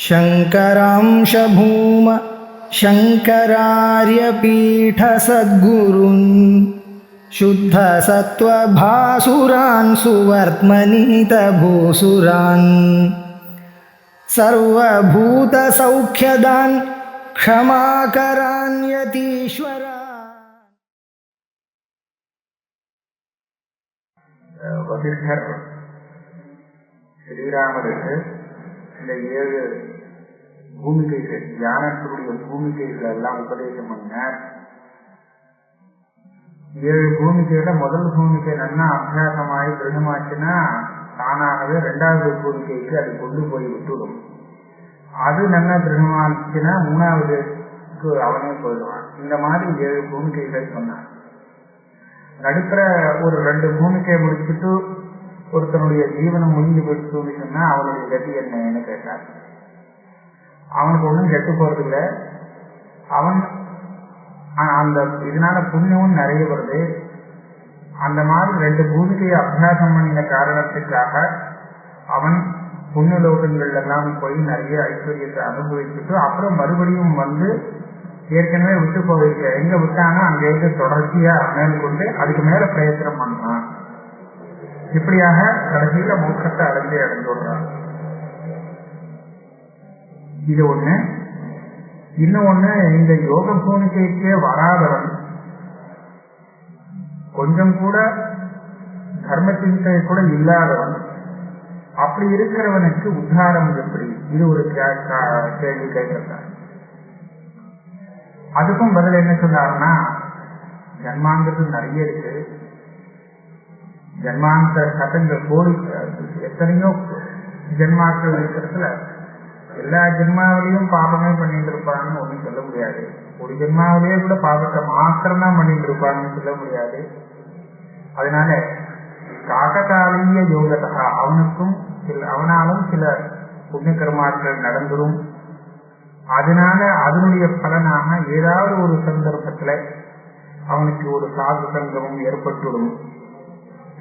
शङ्करांश भूम शङ्करार्यपीठसद्गुरून् शुद्धसत्त्वभासुरान् सुवर्त्मनीतभूसुरान् सर्वभूतसौख्यदान् क्षमाकरान् यतीश्वरान्. வசிஷ்டர் ஸ்ரீராமருக்கு இந்த 7 பூமிகைகள், ஞானத்தினுடைய பூமிகைகள் எல்லாம் உபதேசம் பண்ணார். 7 பூமிகையில முதல் பூமிகை நல்லா அபியாசமாயி திருடமாச்சுன்னா தானாகவே 2வது பூமிகைக்கு அது கொண்டு போய் விட்டுடும். அது நல்லா திருடமாச்சுன்னா 3வதுக்கு அவனே போயிடுவான். இந்த மாதிரி 7 பூமிகைகள் சொன்னான். நடுக்கிற ஒரு 2 பூமிக்கையை முடிச்சுட்டு ஒருத்தனுடைய ஜீவனம் முடிஞ்சு போயிட்டு சொன்னா அவனுடைய கதி என்னன்னு கேட்டார். அவனுக்கு ஒன்றும் கெட்டு போறது இல்லை. அவன் அந்த இதனால புண்ணியமும் நிறைய வருது. அந்த மாதிரி 2 பூமிக்கையை அபியாசம் பண்ணின காரணத்துக்காக அவன் புண்ணிய லோகங்கள் எல்லாம் போய் நிறைய ஐஸ்வர்யத்தை அனுபவிச்சுட்டு அப்புறம் மறுபடியும் வந்து ஏற்கனவே விட்டு போயிருக்க எங்க விட்டானோ அங்க இருந்து தொடர்ச்சியா மேற்கொண்டு அதுக்கு மேல பிரயத்தனம் பண்ணான். இப்படியாக கடைசியில மோட்சத்தை அடைந்துடுறான். இது ஒண்ணு. இன்னொன்னு, இந்த யோக பூமிக்கைக்கே வராதவன், கொஞ்சம் கூட தர்ம சிந்தை கூட இல்லாதவன், அப்படி இருக்கிறவனுக்கு உத்தாரம் எப்படி? இது ஒரு கேள்வி கேட்கிறான். அதுக்கும் பதில் என்ன சொன்னார்னா, ஜன்மாங்கிறது நிறைய இருக்கு. ஜன்மாந்திர சட்டங்கள் கோடி எத்தனையோ ஜென்மாக்கள் இருக்கிறதுல எல்லா ஜென்மாவிலையும் பாபமே பண்ணிட்டு இருப்பாங்கன்னு ஒன்றும் சொல்ல முடியாது. ஒரு ஜென்மாவிலேயே கூட பாபத்தை மாத்திரம் தான் பண்ணிட்டு இருப்பாங்கன்னு சொல்ல முடியாது. அதனால காககாலிய யோகத்தா அவனாலும் சில புண்ணிய கர்மாக்கள் நடந்துரும். அதனால அதனுடைய பலனாக ஏதாவது ஒரு சந்தர்ப்பத்துல அவனுக்கு ஒரு சாது சங்கமும்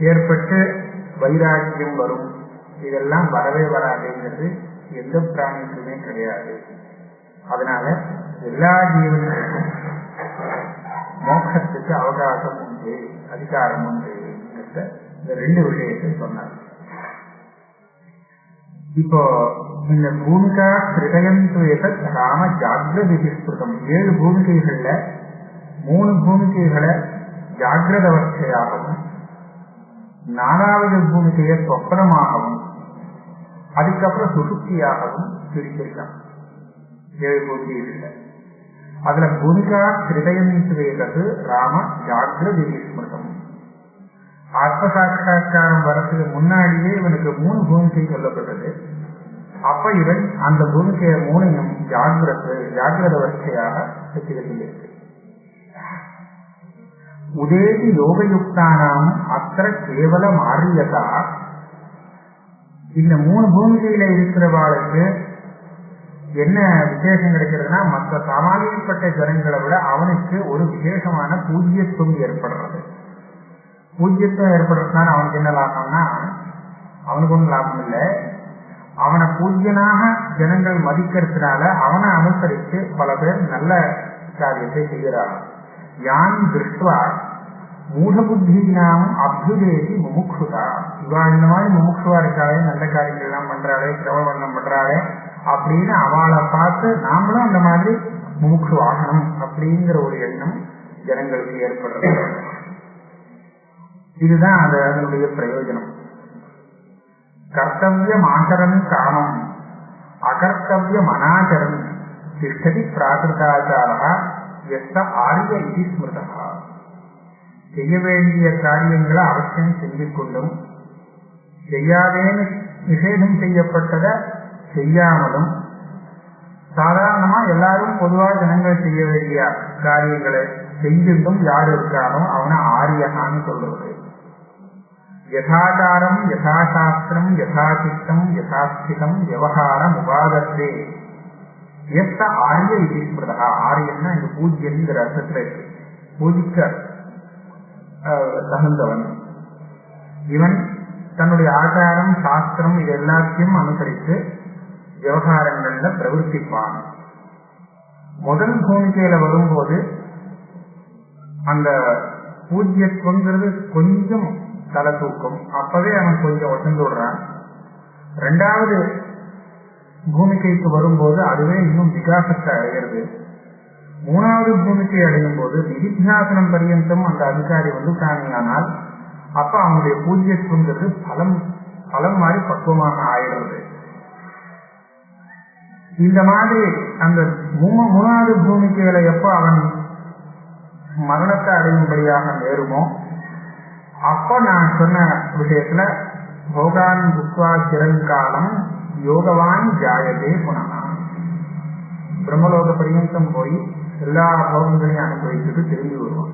ஏற்பட்டு வைராக்கியம் வரும். இதெல்லாம் வரவே வராதுங்கிறது எந்த பிராணிக்குமே கிடையாது. அதனால எல்லா ஜீவன்களுக்கும் மோட்சத்துக்கு அவகாசம் உண்டு, அதிகாரம் உண்டு. இந்த 2 விஷயத்தை சொன்னார். இப்போ இந்த பூமிகா கிருதயந்துவேத ராம ஜாகிரத விதிஸ்பிருதம் 7 பூமிகைகள்ல 3 பூமிகைகளை ஜாகிரத அவஸ்தையாகவும் 4வது பூமிகையை சொப்பனமாகவும் அதுக்கப்புறம் சுசுப்தியாகவும் பிரிச்சிருக்கான். 7 பூமிகைகள்ல அதுல பூமிகா கிருதயந்துவேதது ராம ஜாகிரத விதிஸ்மிருதம். ஆத்ம சாட்சா்காரம் வரதுக்கு முன்னாடியே இவனுக்கு 3 பூமிகை சொல்லப்பட்டது. அப்ப இவன் அந்த பூமிக்கைய 3ஐயும் ஜாகிரத அவஸ்தையாக வச்சுக்கிட்டு உதேதி யோகயுக்தானாம் அத்திர கேவல மாறியதா. இந்த 3 பூமிகையில இருக்கிறவாளுக்கு என்ன விசேஷம் கிடைக்கிறதுனா, மற்ற சாமானியப்பட்ட ஜனங்களை விட அவனுக்கு ஒரு விசேஷமான பூஜ்யத்துவம் ஏற்படுறது. பூஜ்யத்துவம் ஏற்படுறதுனால அவனுக்கு என்ன லாபம்னா, அவனுக்கு ஒன்றும் லாபம் இல்லை. அவனை பூஜ்யனாக ஜனங்கள் மதிக்கிறதுனால அவனை அனுசரித்து பல பேர் நல்ல காரியத்தை செய்கிறார். யான் திருஷ்டுவா மூடபுத்தினாம் அபியுதேதி முமுக்ஷுதா. இவா இந்த மாதிரி முமுக்ஷுவா இருக்காளே, நல்ல காரியங்கள் எல்லாம் பண்றாளே, கிரமவண்ணம் பண்றாளே அப்படின்னு அவளை பார்த்து நாமளும் அந்த மாதிரி முமுக்ஷு ஆகணும் அப்படிங்கிற ஒரு எண்ணம் ஜனங்களுக்கு ஏற்படுறது. இதுதான் அதனுடைய பிரயோஜனம். கர்த்தவியம் ஆச்சரன் காமம் அகர்த்தவியம் அனாச்சரன் திஷ்டதி பிராகிருதாச்சாரா எத்த ஆரிய இது ஸ்மிருதா. செய்ய வேண்டிய காரியங்களை அவசியம் செஞ்சு கொண்டும் செய்யாதேன்னு நிஷேதம் செய்யப்பட்டதை செய்யாமலும், சாதாரணமா எல்லாரும் பொதுவாக ஜனங்கள் செய்ய வேண்டிய காரியங்களை செஞ்சுட்டும் யார் இருக்காரோ அவனை ஆரியகான்னு சொல்றது. யதாச்சாரம் யதாசாஸ்திரம் யதாசித்தம் யதாஸ்திதம் விவகாரம் உபாதத்தே எத்த ஆரிய இது ஸ்மிருதா. ஆரியன்னா இந்த பூஜ்யங்கிற அர்த்தத்துல இருக்கு. பூஜிக்க தகுந்தவன் இவன். தன்னுடைய ஆச்சாரம் சாஸ்திரம் இது எல்லாத்தையும் அனுசரித்து விவகாரங்கள்ல பிரவர்த்திப்பான். முதல் பூமிக்கையில வரும்போது அந்த பூஜ்யத்துவங்கிறது கொஞ்சம் தலை தூக்கும், அப்பவே அவன் கொஞ்சம் ஒசந்து விடுறான். ரெண்டாவது பூமிக்கைக்கு வரும்போது அதுவே இன்னும் விகாசத்தை அடைகிறது. மூணாவது பூமிக்கை அடையும் போது நிதித்தியாசனம் பரியந்தம் அந்த அதிகாரி வந்துட்டானால் அப்ப அவனுடைய பூஜ்யத்துவங்கிறது பலம் மாதிரி பக்குவமாக ஆயிடுறது. இந்த மாதிரி அந்த மூணாவது பூமிக்கையில எப்போ அவன் மரணத்தை அடையும்படியாக நேருமோ அப்போ நான் சொன்ன விஷயத்துல போகான் புக்வா சிறங்காலம் யோகவான் ஜாயதே புனனா, பிரம்மலோக பரியந்தம் போய் எல்லா போகங்களையும் அனுபவிச்சுட்டு திரும்பி வருவான்.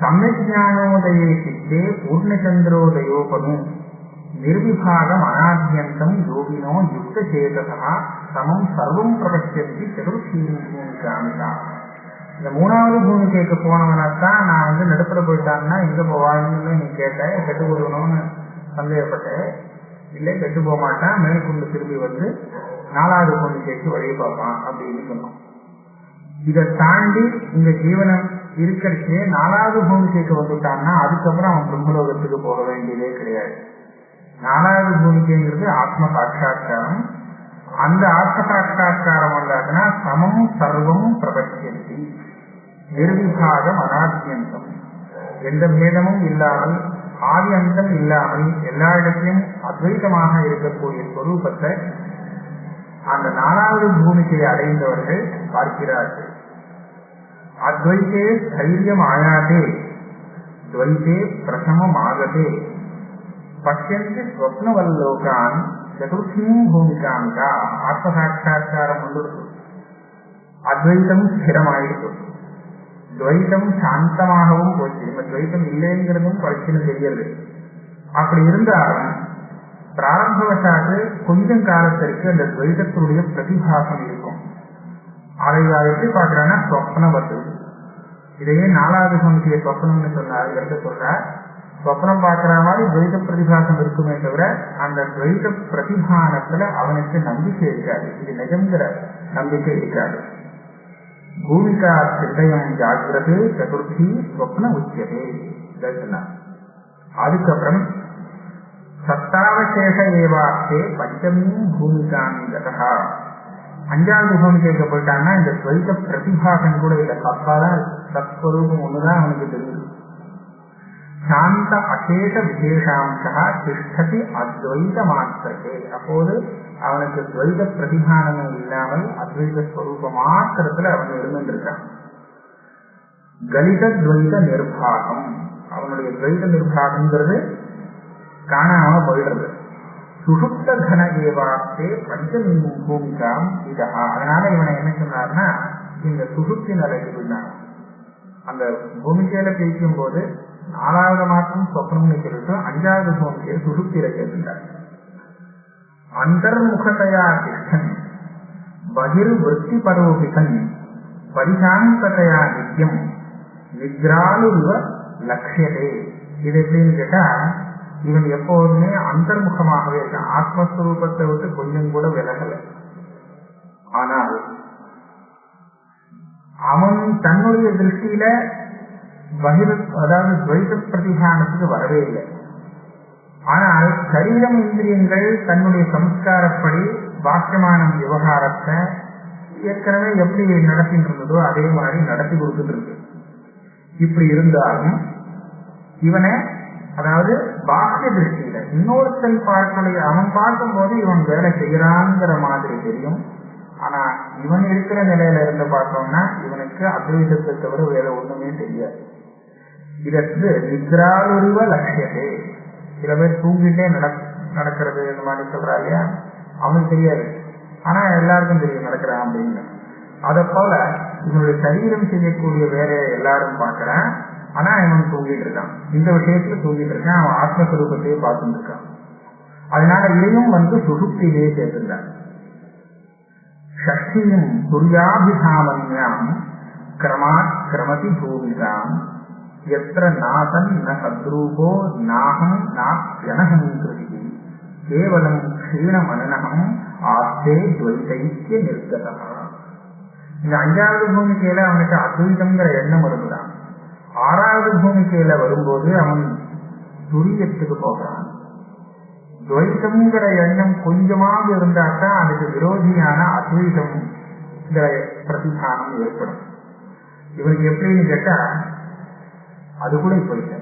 சம்யஜானோதயே சித்தே பூர்ணச்சந்திரோதயோபமே நிர்விபாகம் அநாத்யந்தம் யோகினோ யுக்த சேதசா சமம் சர்வம் பிரபத்தியந்தி சதுர்சீமிகா. இந்த மூணாவது பூமிக்கைக்கு போனவனாத்தான் நான் நடுப்புற போயிட்டான்னா எங்க போவான்னு நீ கேட்ட, கெட்டு போடணும்னு சந்தேகப்பட்டேன். இல்லை, கெட்டு போக மாட்டான், மேற்கொண்டு திரும்பி வந்து நாலாவது பூமிக்கைக்கு வழியை பார்ப்பான் அப்படின்னு சொன்னோம். இதை தாண்டி இந்த ஜீவனம் இருக்கிறச்சே நாலாவது பூமிக்கைக்கு வந்துட்டான்னா அதுக்கப்புறம் அவன் பிரம்மலோகத்துக்கு போக வேண்டியதே கிடையாது. நாலாவது பூமிக்கைங்கிறது ஆத்ம சாட்சா்காரம். அந்த ஆத்ம சாட்சா்காரம் வந்தாங்கன்னா சமம் சர்வம் பிரபத்தியந்தி நிர்விபாகம் அநாத்யந்தம், எந்த பேதமும் இல்லாமல் ஆதி அந்தம் இல்லாமல் எல்லா இடத்திலும் அத்வைதமாக இருக்கக்கூடிய ஸ்வரூபத்தை அந்த நாலாவது பூமிக்கையை அடைந்தவர்கள் பார்க்கிறார்கள். அத்வைத்தே தைரியம் ஆயாதே துவைத்தே பிரசமம் ஆகதே பஷ்யந்தி ஸ்வப்னவல்லோகான் சதுர்த்தீம் பூமிகாமிகா. ஆத்ம சாட்சா்காரம் வந்துடுது, அத்வைத்தம் ஸ்திரமாயிடுது, துவைத்தம் சாந்தமாகவும் போச்சு. நம்ம துவைத்தம் இல்லைங்கிறதும் பரிசுன்னு தெரியல. அப்படி இருந்தாலும் பிராரம்பவசாட்டு கொஞ்சம் காலத்திற்கு அந்த துவைதத்தினுடைய பிரதிபாசம் இருக்கும். அதை எப்படி பார்க்கிறான்னா சொப்னவத்து. இதையே நாலாவது சமத்திய சொப்னம்னு சொன்னார். சொல்ற சொப்னம் பார்க்கிற மாதிரி துவைத பிரதிபாசம் இருக்குமே தவிர அந்த துவைத பிரதிபானத்துல அவனுக்கு நம்பிக்கை இருக்காது. இது நிஜம்ங்கிற நம்பிக்கை இருக்காது. பூமிகா சித்தயம் ஜாகிரது சதுர்த்தி ஸ்வப்ன உச்சதே சொன்னார். அதுக்கப்புறம் சத்தாவசேஷ ஏவாஸ்தே பஞ்சமீ பூமிகாங்கதா. அஞ்சாவது பூமிக்கைக்கு போயிட்டான்னா இந்த துவைத பிரதிபாசம் கூட இல்லை, சத்தாதான் சத்ஸ்வரூபம் ஒண்ணுதான் அவனுக்கு தெரியுது. சாந்த அசேஷ விசேஷாம்சா திஷ்டதி அத்வைத மாத்திரே. அப்போது அவனுக்கு துவைத பிரதிபானமே இல்லாமல் அத்வைத ஸ்வரூப மாத்திரத்துல அவன் இருந்துருக்கான். கலித துவைத நிர்பாகம், அவனுடைய துவைத நிர்பாகங்கிறது காணாம போயிடுறது. சுசுப்த கன ஏவாஸ்தே பஞ்சமீ பூமிகாம் இதா. அதனால இவனை என்ன சொன்னார்னா இந்த சுசுப்தி நிலைக்கு போயிட்டாங்க. அந்த பூமிக்கையில பேசும் போது நாலாவது மாற்றம் சொப்னம்னு சொல்லிட்டு அஞ்சாவது பூமிக்கையை சுசுப்தியில கேட்டுட்டார். அந்தர்முகத்தையா திஷ்டன் பகிர் விருத்தி பரோபிகன் பரிசாந்ததையா நித்தியம் நித்ராலு இவ லட்சியதே. இது எப்படின்னு கேட்டா இவன் எப்போதுமே அந்தர்முகமாகவே இருக்கான், ஆத்மஸ்வரூபத்தை விட்டு கொஞ்சம் கூட விலகல. ஆனால் அவன் தன்னுடைய திருஷ்டியில அதாவது துவைத பிரதிபானத்துக்கு வரவே இல்லை. ஆனால் சரீரம் இந்திரியங்கள் தன்னுடைய சம்ஸ்காரப்படி பாக்கியமான விவகாரத்தை ஏற்கனவே எப்படி நடத்திட்டு இருந்ததோ அதே மாதிரி நடத்தி கொடுத்துட்டு இருக்கு. இப்படி இருந்தாலும் இவனை அதாவது பாக்கிய திருஷ்டியில இன்னொருத்தன் பார்க்கலையே, அவன் பார்க்கும் போது இவன் வேலை செய்யறாங்கிற மாதிரி தெரியும். ஆனா இவன் இருக்கிற நிலையில இருந்து பார்த்தோம்னா இவனுக்கு அத்வைதத்தை தவிர வேற ஒண்ணுமே தெரியாது. இதற்கு நித்ராலுருவ லட்சியதே. சில பேர் தூங்கிட்டே நடக்கிறது இந்த மாதிரி சொல்றா இல்லையா, அவனுக்கு தெரியாது. ஆனா எல்லாருக்கும் தெரியும் நடக்கிறான் அப்படின்னு. அதை போல இவனுடைய சரீரம் செய்யக்கூடிய வேலையை எல்லாரும் பார்க்கிறான். ஆனா இவன் தூங்கிட்டு இருக்கான், இந்த விஷயத்துல தூங்கிட்டு இருக்கான், அவன் ஆத்மஸ்வரூபத்தையே பார்த்துட்டு இருக்கான். அதனால இதையும் சுசுப்தியிலே சேர்த்துட்டான். ஷஷ்டியும் துரியாபிதாமன்யாம் கிரமாத் கிரமதி பூமிகாம் எத்திர நாதன் ந சத்ரூபோ நாகம் நாப்யனகம் கிருதி கேவலம் க்ஷீண மனநகம் ஆஸ்தே துவைதைக்கிய நிர்கதா. இந்த 5வது பூமிக்கையில அவனுக்கு அத்வைதம்ங்கிற எண்ணம் வருதுதான். 6வது பூமிக்கையில வரும்போது அவன் துரியத்துக்கு போகிறான். துவைத்தம்ங்கிற எண்ணம் கொஞ்சமாக இருந்தால்தான் அதுக்கு விரோதியான அத்வைதம் பிரதிபானம் ஏற்படும். இவனுக்கு எப்படின்னு கேட்டா அது கூட இப்ப இல்லை.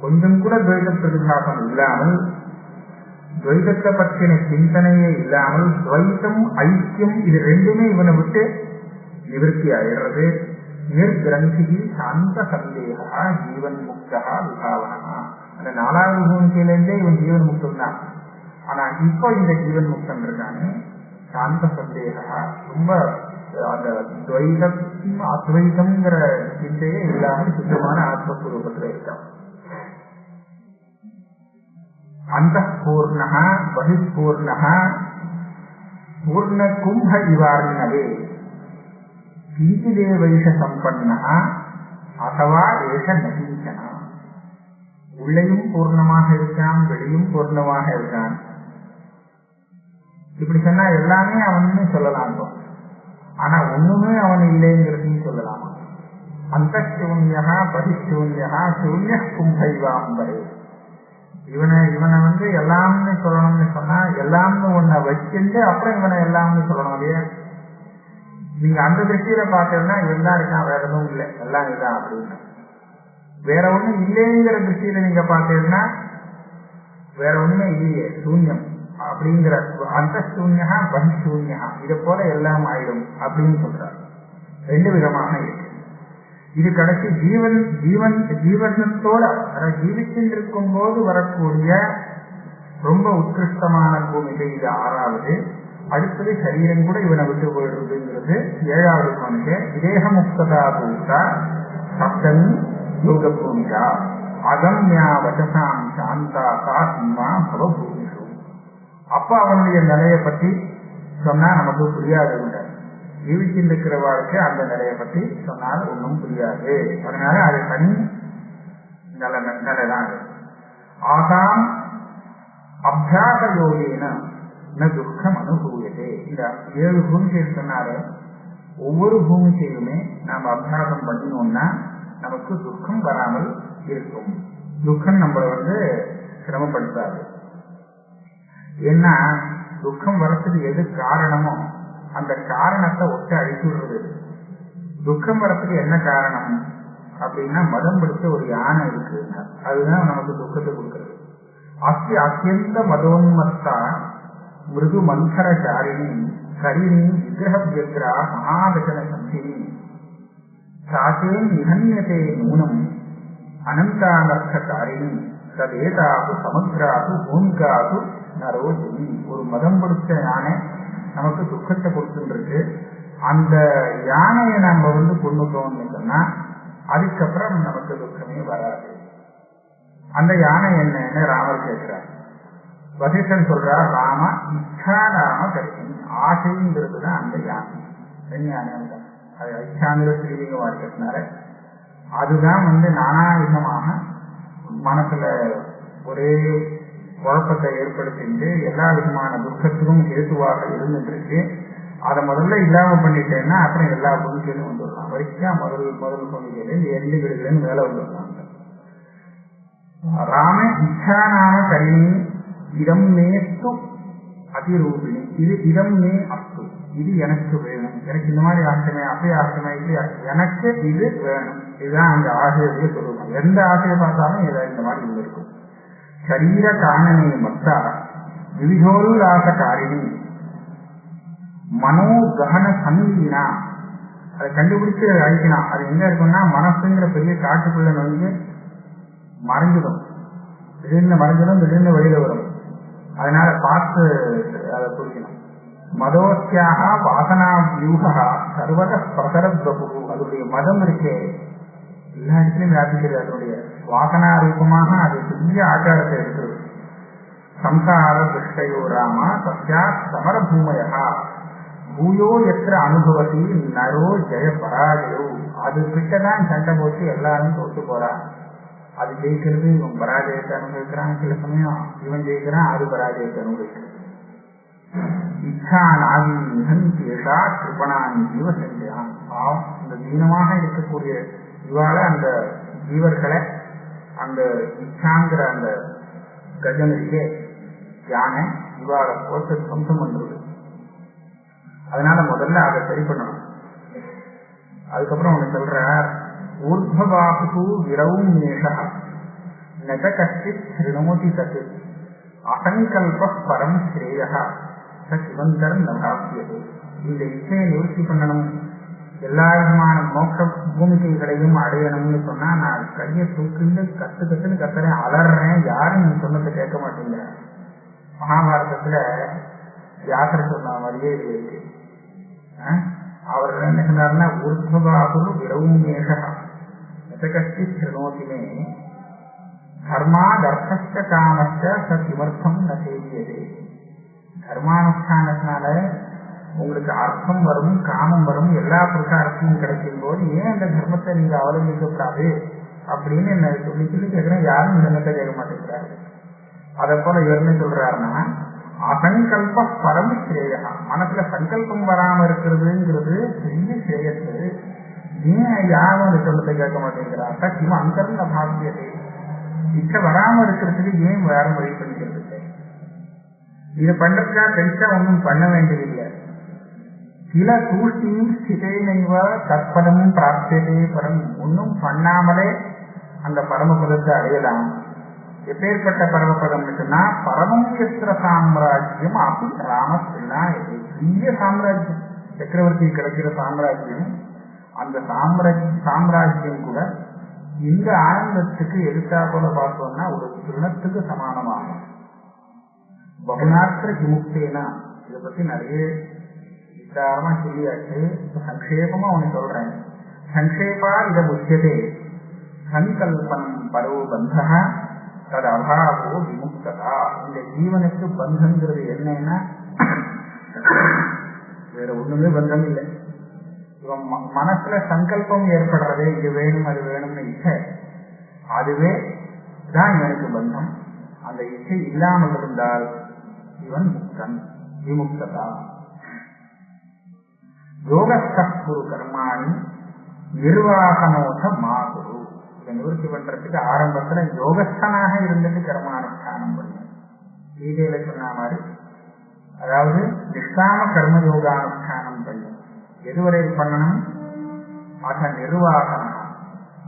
கொஞ்சம் கூட துவைத பிரதிபாசம் இல்லாமல், துவைதத்தை பற்றின சிந்தனையே இல்லாமல், துவைத்தம் ஐக்கியம் இது ரெண்டுமே இவனை விட்டு நிவர்த்தி ஆயிடுறது. நிர்கிரந்தி சாந்த சந்தேகா ஜீவன் முக்தா விபாவனா. அந்த 4வது பூமிக்கையிலேருந்தே இவன் ஜீவன் முக்தம் தான். ஆனா இப்போ இந்த ஜீவன் முக்தம் இருக்கானே சாந்த சந்தேகா, ரொம்ப அந்த துவைதம் அத்வைதம்ங்கிற சிந்தையே இல்லாமல் சுத்தமான ஆத்மஸ்வரூபத்துல இருக்கான். அந்தఃபூர்ணஹ பஹிப்பூர்ணஹ பூர்ண கும்ப இவார்ணவே கிஞ்சிதேவைஷ சம்பன்னஹ அசவா ஏஷ நகீசனா. உள்ளேயும் பூர்ணமாக இருக்கான், வெளியும் பூர்ணமாக இருக்கான். இப்படி சொன்னா எல்லாமே அவன்னு சொல்லலாம். ஆனா ஒண்ணுமே அவன் இல்லைங்கிறதையும் சொல்லலாமா? அந்தூன்யா பரிசூன்யா சூன்ய கும்பைவாம்பரே. இவனை எல்லாம்னு சொல்லணும்னு சொன்னா எல்லாம்னு ஒன்ன வச்சுட்டு அப்புறம் இவனை எல்லாம்னு சொல்லணும் இல்லையா? நீங்க அந்த திருஷ்டியில பார்த்தீங்கன்னா இவன் தான் இருக்கான், வேற எதுவும் இல்லை, எல்லாம் இதுதான் அப்படின்னு. வேற ஒண்ணும் இல்லைங்கிற திருஷ்டியில நீங்க பார்த்தீங்கன்னா வேற ஒண்ணுமே இல்லையே, சூன்யம் அப்படிங்கிற அந்தூன்யா பரிசூன்யா இதை போல எல்லாம் ஆயிடும் அப்படின்னு சொல்றாரு. 2 விதமாக இருக்கு. இது கடைசி ஜீவனத்தோட ஜீவித்திருக்கும் போது வரக்கூடிய ரொம்ப உத்கிருஷ்டமான பூமிகை இது 6வது. அடுத்தது சரீரம் கூட இவனை விட்டு போயிடுறதுங்கிறது 7வது பூமிகை. விதேக முக்ததா பூதா சப்தமி யோக பூமிகா அகம்யா வசசாம் சாந்தா காத்மா பவபூமிஷு. அப்ப அவனுடைய நிலையை பற்றி சொன்னா நமக்கு புரியாது. ஜீவிச்சிருக்கிற வாழ்க்கை அந்த நிலையை பற்றி சொன்னால் ஒன்றும் புரியாது. அதனால அது தனி நிலைதான். ஆசாம் அபியாச யோகேன துக்கம் அனுபவியதே. இந்த 7 பூமிகள் சொன்னாரு. ஒவ்வொரு பூமிக்கையுமே நாம் அபியாசம் பண்ணினோம்னா நமக்கு துக்கம் வராமல் இருக்கும். துக்கம் நம்மளை சிரமப்படுத்தாது. ஏன்னா துக்கம் வரத்துக்கு எது காரணமோ அந்த காரணத்தை ஒட்ட அழிச்சுடுறது. துக்கம் வரத்துக்கு என்ன காரணம் அப்படின்னா மதம் பிடிச்ச ஒரு யானை இருக்கு, அதுதான் நமக்கு துக்கத்தை கொடுக்கிறது. அத்தியந்த மதோன்மத்தா மிருது மந்தரசாரிணி கரிணி விக்கிரக விக்ரா மகாதசன சந்தினி சாத்தே நிகன்யதே நூனம் அனந்தானர்த்தகாரிணி ததேதாகு சமுத்திராகு பூமிகாகு நரோஜி. ஒரு மதம் பிடிச்ச யானை நமக்கு துக்கத்தை கொடுத்துருக்கு. அந்த யானையை நம்ம கொண்டுட்டோம்னு சொன்னா அதுக்கப்புறம் நமக்கு துக்கமே வராது. அந்த யானை என்னன்னு ராமர் கேட்கிறார். வசிஷ்டன் சொல்றார், ராம இச்சா ராம கருணி. ஆசைங்கிறது தான் அந்த யானை. பெண் யானை அது இச்சாங்கிற ஸ்ரீலிங்கமா இருக்கிறதுனால அதுதான் நானா விதமாக மனசுல ஒரே குழப்பத்தை ஏற்படுத்திட்டு எல்லா விதமான துக்கத்துக்கும் ஹேதுவாக இருந்துருக்கு. அதை முதல்ல இல்லாம பண்ணிட்டேன்னா அப்புறம் எல்லா பொருட்களும் வந்துடலாம். வரிசையா முதல் பொருட்கள் எந்த வீடுகளும் வேலை வந்துடலாம். ராம இச்சானாம கரிணி இடம் மேத்து அதிரூபிணி. இது இடம் மே அஸ்து, இது எனக்கு வேணும், எனக்கு இந்த மாதிரி ஆசைமை அப்படி ஆசைமை இப்படி எனக்கு இது வேணும். இதுதான் அந்த ஆசையை சொல்லுவாங்க. எந்த ஆசையை பார்த்தாலும் இந்த மாதிரி இருக்கும். சரீர காரணனே மத்தா விவிதோல்லாசகாரிணி மனோகன சங்கீனா. அதை கண்டுபிடிச்சு அழிக்கலாம். அது எங்க இருக்குன்னா மனசுங்கிற பெரிய காட்டுக்குள்ள மறைஞ்சிடும். திடீர்னு மறைஞ்சிடும், திடீர்னு வெளியில வரும். அதனால பார்த்து அதை குறிக்கணும். மதோத்தியாக வாசனா வியூகா சர்வத பிரசரத்வபு. அதனுடைய மதம் இருக்கு, எல்லா இடத்துலையும் வியாபிக்கிறது. அதனுடைய வாசனா ரூபமாக அது பெரிய ஆச்சாரத்தை இருக்கிறது. சம்சார திருஷ்டையோ ராம சத்யா சமர பூமயா பூயோ எத்திர அனுபவத்தி நரோ ஜெய பராஜயோ. அது கிட்டதான் சண்டை போட்டு எல்லாரும் தோத்து போறா. அது ஜெயிக்கிறது, இவன் பராஜயத்தை அனுபவிக்கிறான். சில சமயம் இவன் ஜெயிக்கிறான், அது பராஜயத்தை அனுபவிக்கிறது. இச்சா நாதி நிகழ்ந்தேஷா கிருபணான் ஜீவ செஞ்சான். பாவம், இந்த தீனமாக இருக்கக்கூடிய இவாள அந்த ஜீவர்களை அந்த இச்சாங்கிற அந்த கஜனிலே யானை இவாளை போட்டு சொந்தம் பண்றது. அதனால முதல்ல அதை சரி பண்ணணும். அதுக்கப்புறம் அவங்க சொல்றார், ஊர்த்வபாபு விரவும் மேஷா நெத கஷ்டித் திருணோதி தத்து அசங்கல்ப பரம் ஸ்ரேயா சிவந்தரம் நகாசியது. இந்த இச்சையை நிவர்த்தி பண்ணணும், எல்லா விதமான மோட்ச பூமிகைகளையும் அடையணும்னு சொன்னா நான் கையை தூக்கிண்டு கத்துன்னு கத்துறேன், அலறேன், யாரும் நீ சொன்னதை கேட்க மாட்டேங்கிற. மகாபாரதத்துல வியாசர் சொன்ன மாதிரியே இது இருக்கு. அவர் என்ன சொன்னார்னா, ஊர்த்வபாபு விரவும் மேஷா எதகஷ்டி திருநோதிமே தர்மாதர்த்த காமச்ச சமர்த்தம் ந செய்தியதே. தர்மானுஷ்டானத்தினால உங்களுக்கு அர்த்தம் வரும், காமம் வரும், எல்லா புருஷார்த்தமும் கிடைக்கும் போது ஏன் அந்த தர்மத்தை நீங்க அவலம்பிக்கப்படாது அப்படின்னு என்ன சொல்லி கேட்கிறேன். யாரும் தர்மத்தை கேட்க மாட்டேங்கிறாரு. அதை போல என்ன சொல்றாருன்னா, அசங்கல்ப பரம் ஸ்ரேயா, மனசுல சங்கல்பம் வராம இருக்கிறதுங்கிறது பெரிய ஸ்ரேயத்து. ஏன் யாரும் அந்த சொல்லத்தை கேட்க மாட்டேங்கிறார். கிம அந்தர்ன பாக்கியத்தை இச்சை வராம இருக்கிறதுக்கு ஏன் யாரும் வழி பண்ணிக்கிறது இல்லை? இதை பண்றதுக்கா பெருசா ஒன்றும் பண்ண வேண்டியதில்லை. சில தூஷ்டியும் ஸ்திதேனைவ தற்பதமும் பிராப்தியதே பரம். ஒன்றும் பண்ணாமலே அந்த பரமபதத்தை அடையலாம். எப்பேற்பட்ட பரமபதம்னு சொன்னா, பரமேஸ்வர சாம்ராஜ்யம் அப்படி ராமஸ்னா பெரிய சாம்ராஜ்யம், சக்கரவர்த்தி கிடைக்கிற சாம்ராஜ்யம். அந்த சாம்ராஜ்யம் கூட இந்த ஆனந்தத்துக்கு எதிர்த்தா போல பார்த்தோம்னா ஒரு திருணத்துக்கு சமானமாகும். பகுநாத்திர விமுக்தேனா, இதை பத்தி நிறைய விசாரமா சொல்லியாச்சு. சங்கேபமா ஒண்ணு சொல்றேன். சங்கேபா இத முக்கியதே சங்கல்பம் பரவ பந்தா தது அபாவோ விமுக்ததா. இந்த ஜீவனுக்கு பந்தங்கிறது என்னன்னா, வேற ஒண்ணுமே பந்தம் இல்லை. இவன் மனசுல சங்கல்பம் ஏற்படுறதே, இது வேணும் அது வேணும்னு இச்சை, அதுவே தான் இவனுக்கு பந்தம். அந்த இச்சை இல்லாமல் இருந்தால் இவன் முக்தன், விமுக்ததா. யோகஸ்தூரு கர்மாணி நிர்வாகனோத மாகுரு. இதை நிவர்த்தி பண்றதுக்கு ஆரம்பத்துல யோகஸ்தனாக இருந்துட்டு கர்மானுஷ்டானம் பண்ணும். கீதையில சொன்ன மாதிரி, அதாவது நிஷ்காம கர்ம யோகானுஷ்டானம் பண்ணும். எதுவரை பண்ணணும்? ஆக நிர்வாகனம்.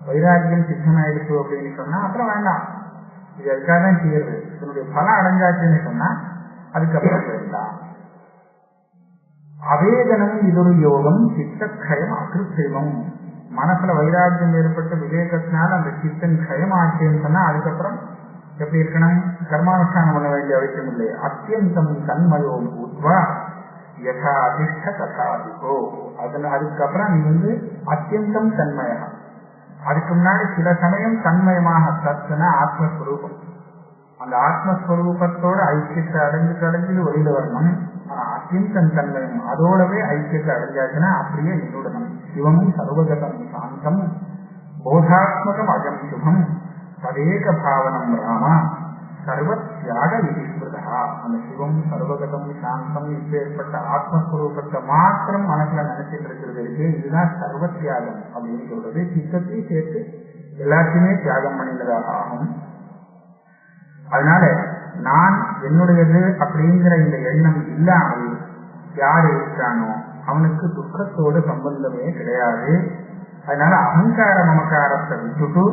வைராக்கியம் சித்தனாயிடுச்சு அப்படின்னு சொன்னா அப்புறம் வேண்டாம், இது அதுக்காக தான் செய்யறது. இதனுடைய பலம் அடைஞ்சாச்சுன்னு சொன்னா அதுக்கப்புறம் வேண்டாம். அவேதனம் இதொரு யோகம், சித்தக்ஷயம் அகிருத்திரிமம். மனசுல வைராக்கியம் ஏற்பட்ட விவேகத்தினால அந்த சித்தன் க்ஷயம் ஆச்சுன்னு சொன்னா அதுக்கப்புறம் எப்படி இருக்கணும்? கர்மானுஷ்டானம் பண்ண வேண்டிய அவசியம் இல்லை. அத்தியந்தம் தன்மயோ பூத்வா யதா அதிஷ்ட ததாதிகோ. அதுக்கப்புறம் நீ அத்தியந்தம் தன்மயா. அதுக்கு முன்னாடி சில சமயம் தன்மயமாக தத்துனா ஆத்மஸ்வரூபம். அந்த ஆத்மஸ்வரூபத்தோட ஐக்கியத்தை அடைஞ்சு வெளியில வரணும். ஆனா அத்தியந்தம் தன்மயம் அதோடவே ஐக்கியத்தை அடைஞ்சாச்சுன்னா அப்படியே நின்றுடணும். சிவமும் சர்வகதம் சாந்தம் போதாத்மகம் அஜம் சுகம் ததேக பாவனம் ராமா சர்வ தியாக விதிஸ்மிருதா. அந்த சிவம் சர்வகதம் சாந்தம் இப்பேற்பட்ட ஆத்மஸ்வரூபத்தை மாத்திரம் மனசுல நினைச்சிட்டு இருக்கிறது இருக்கு. இதுதான் சர்வ தியாகம் அப்படின்னு சொல்றது. சித்தத்தையும் சேர்த்து எல்லாத்தையுமே தியாகம் பண்ணினதாக ஆகும். அதனால நான் என்னுடையது அப்படிங்கிற இந்த எண்ணம் இல்லாமல் யார் இருக்கானோ அவனுக்கு துக்கத்தோடு சம்பந்தமே கிடையாது. அதனால அகங்கார மமக்காரத்தை விட்டுட்டு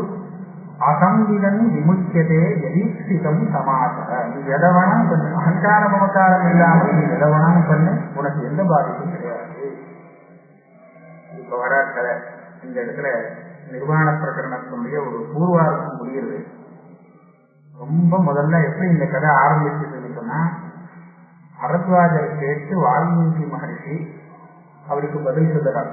அசம்பிதன் விமுக்கியதே எதீட்சிதம் சமாசர. நீ எதை வேணாம் பண்ணு, அகங்கார மமக்காரம் இல்லாமல் நீ எதை வேணாம் பண்ணு, உனக்கு எந்த பாதிப்பும் கிடையாது. இப்ப வர கதை இந்த இடத்துல நிர்வாண பிரகரணத்தினுடைய ஒரு பூர்வார்த்தம் முடிகிறது. ரொம்ப முதல்ல எப்படி இந்த கதை ஆரம்பிச்சதுன்னு சொன்னா, பரத்வாஜர் கேட்டு வால்மீகி மகர்ஷி அவருக்கு பதில் சொல்லுறார்.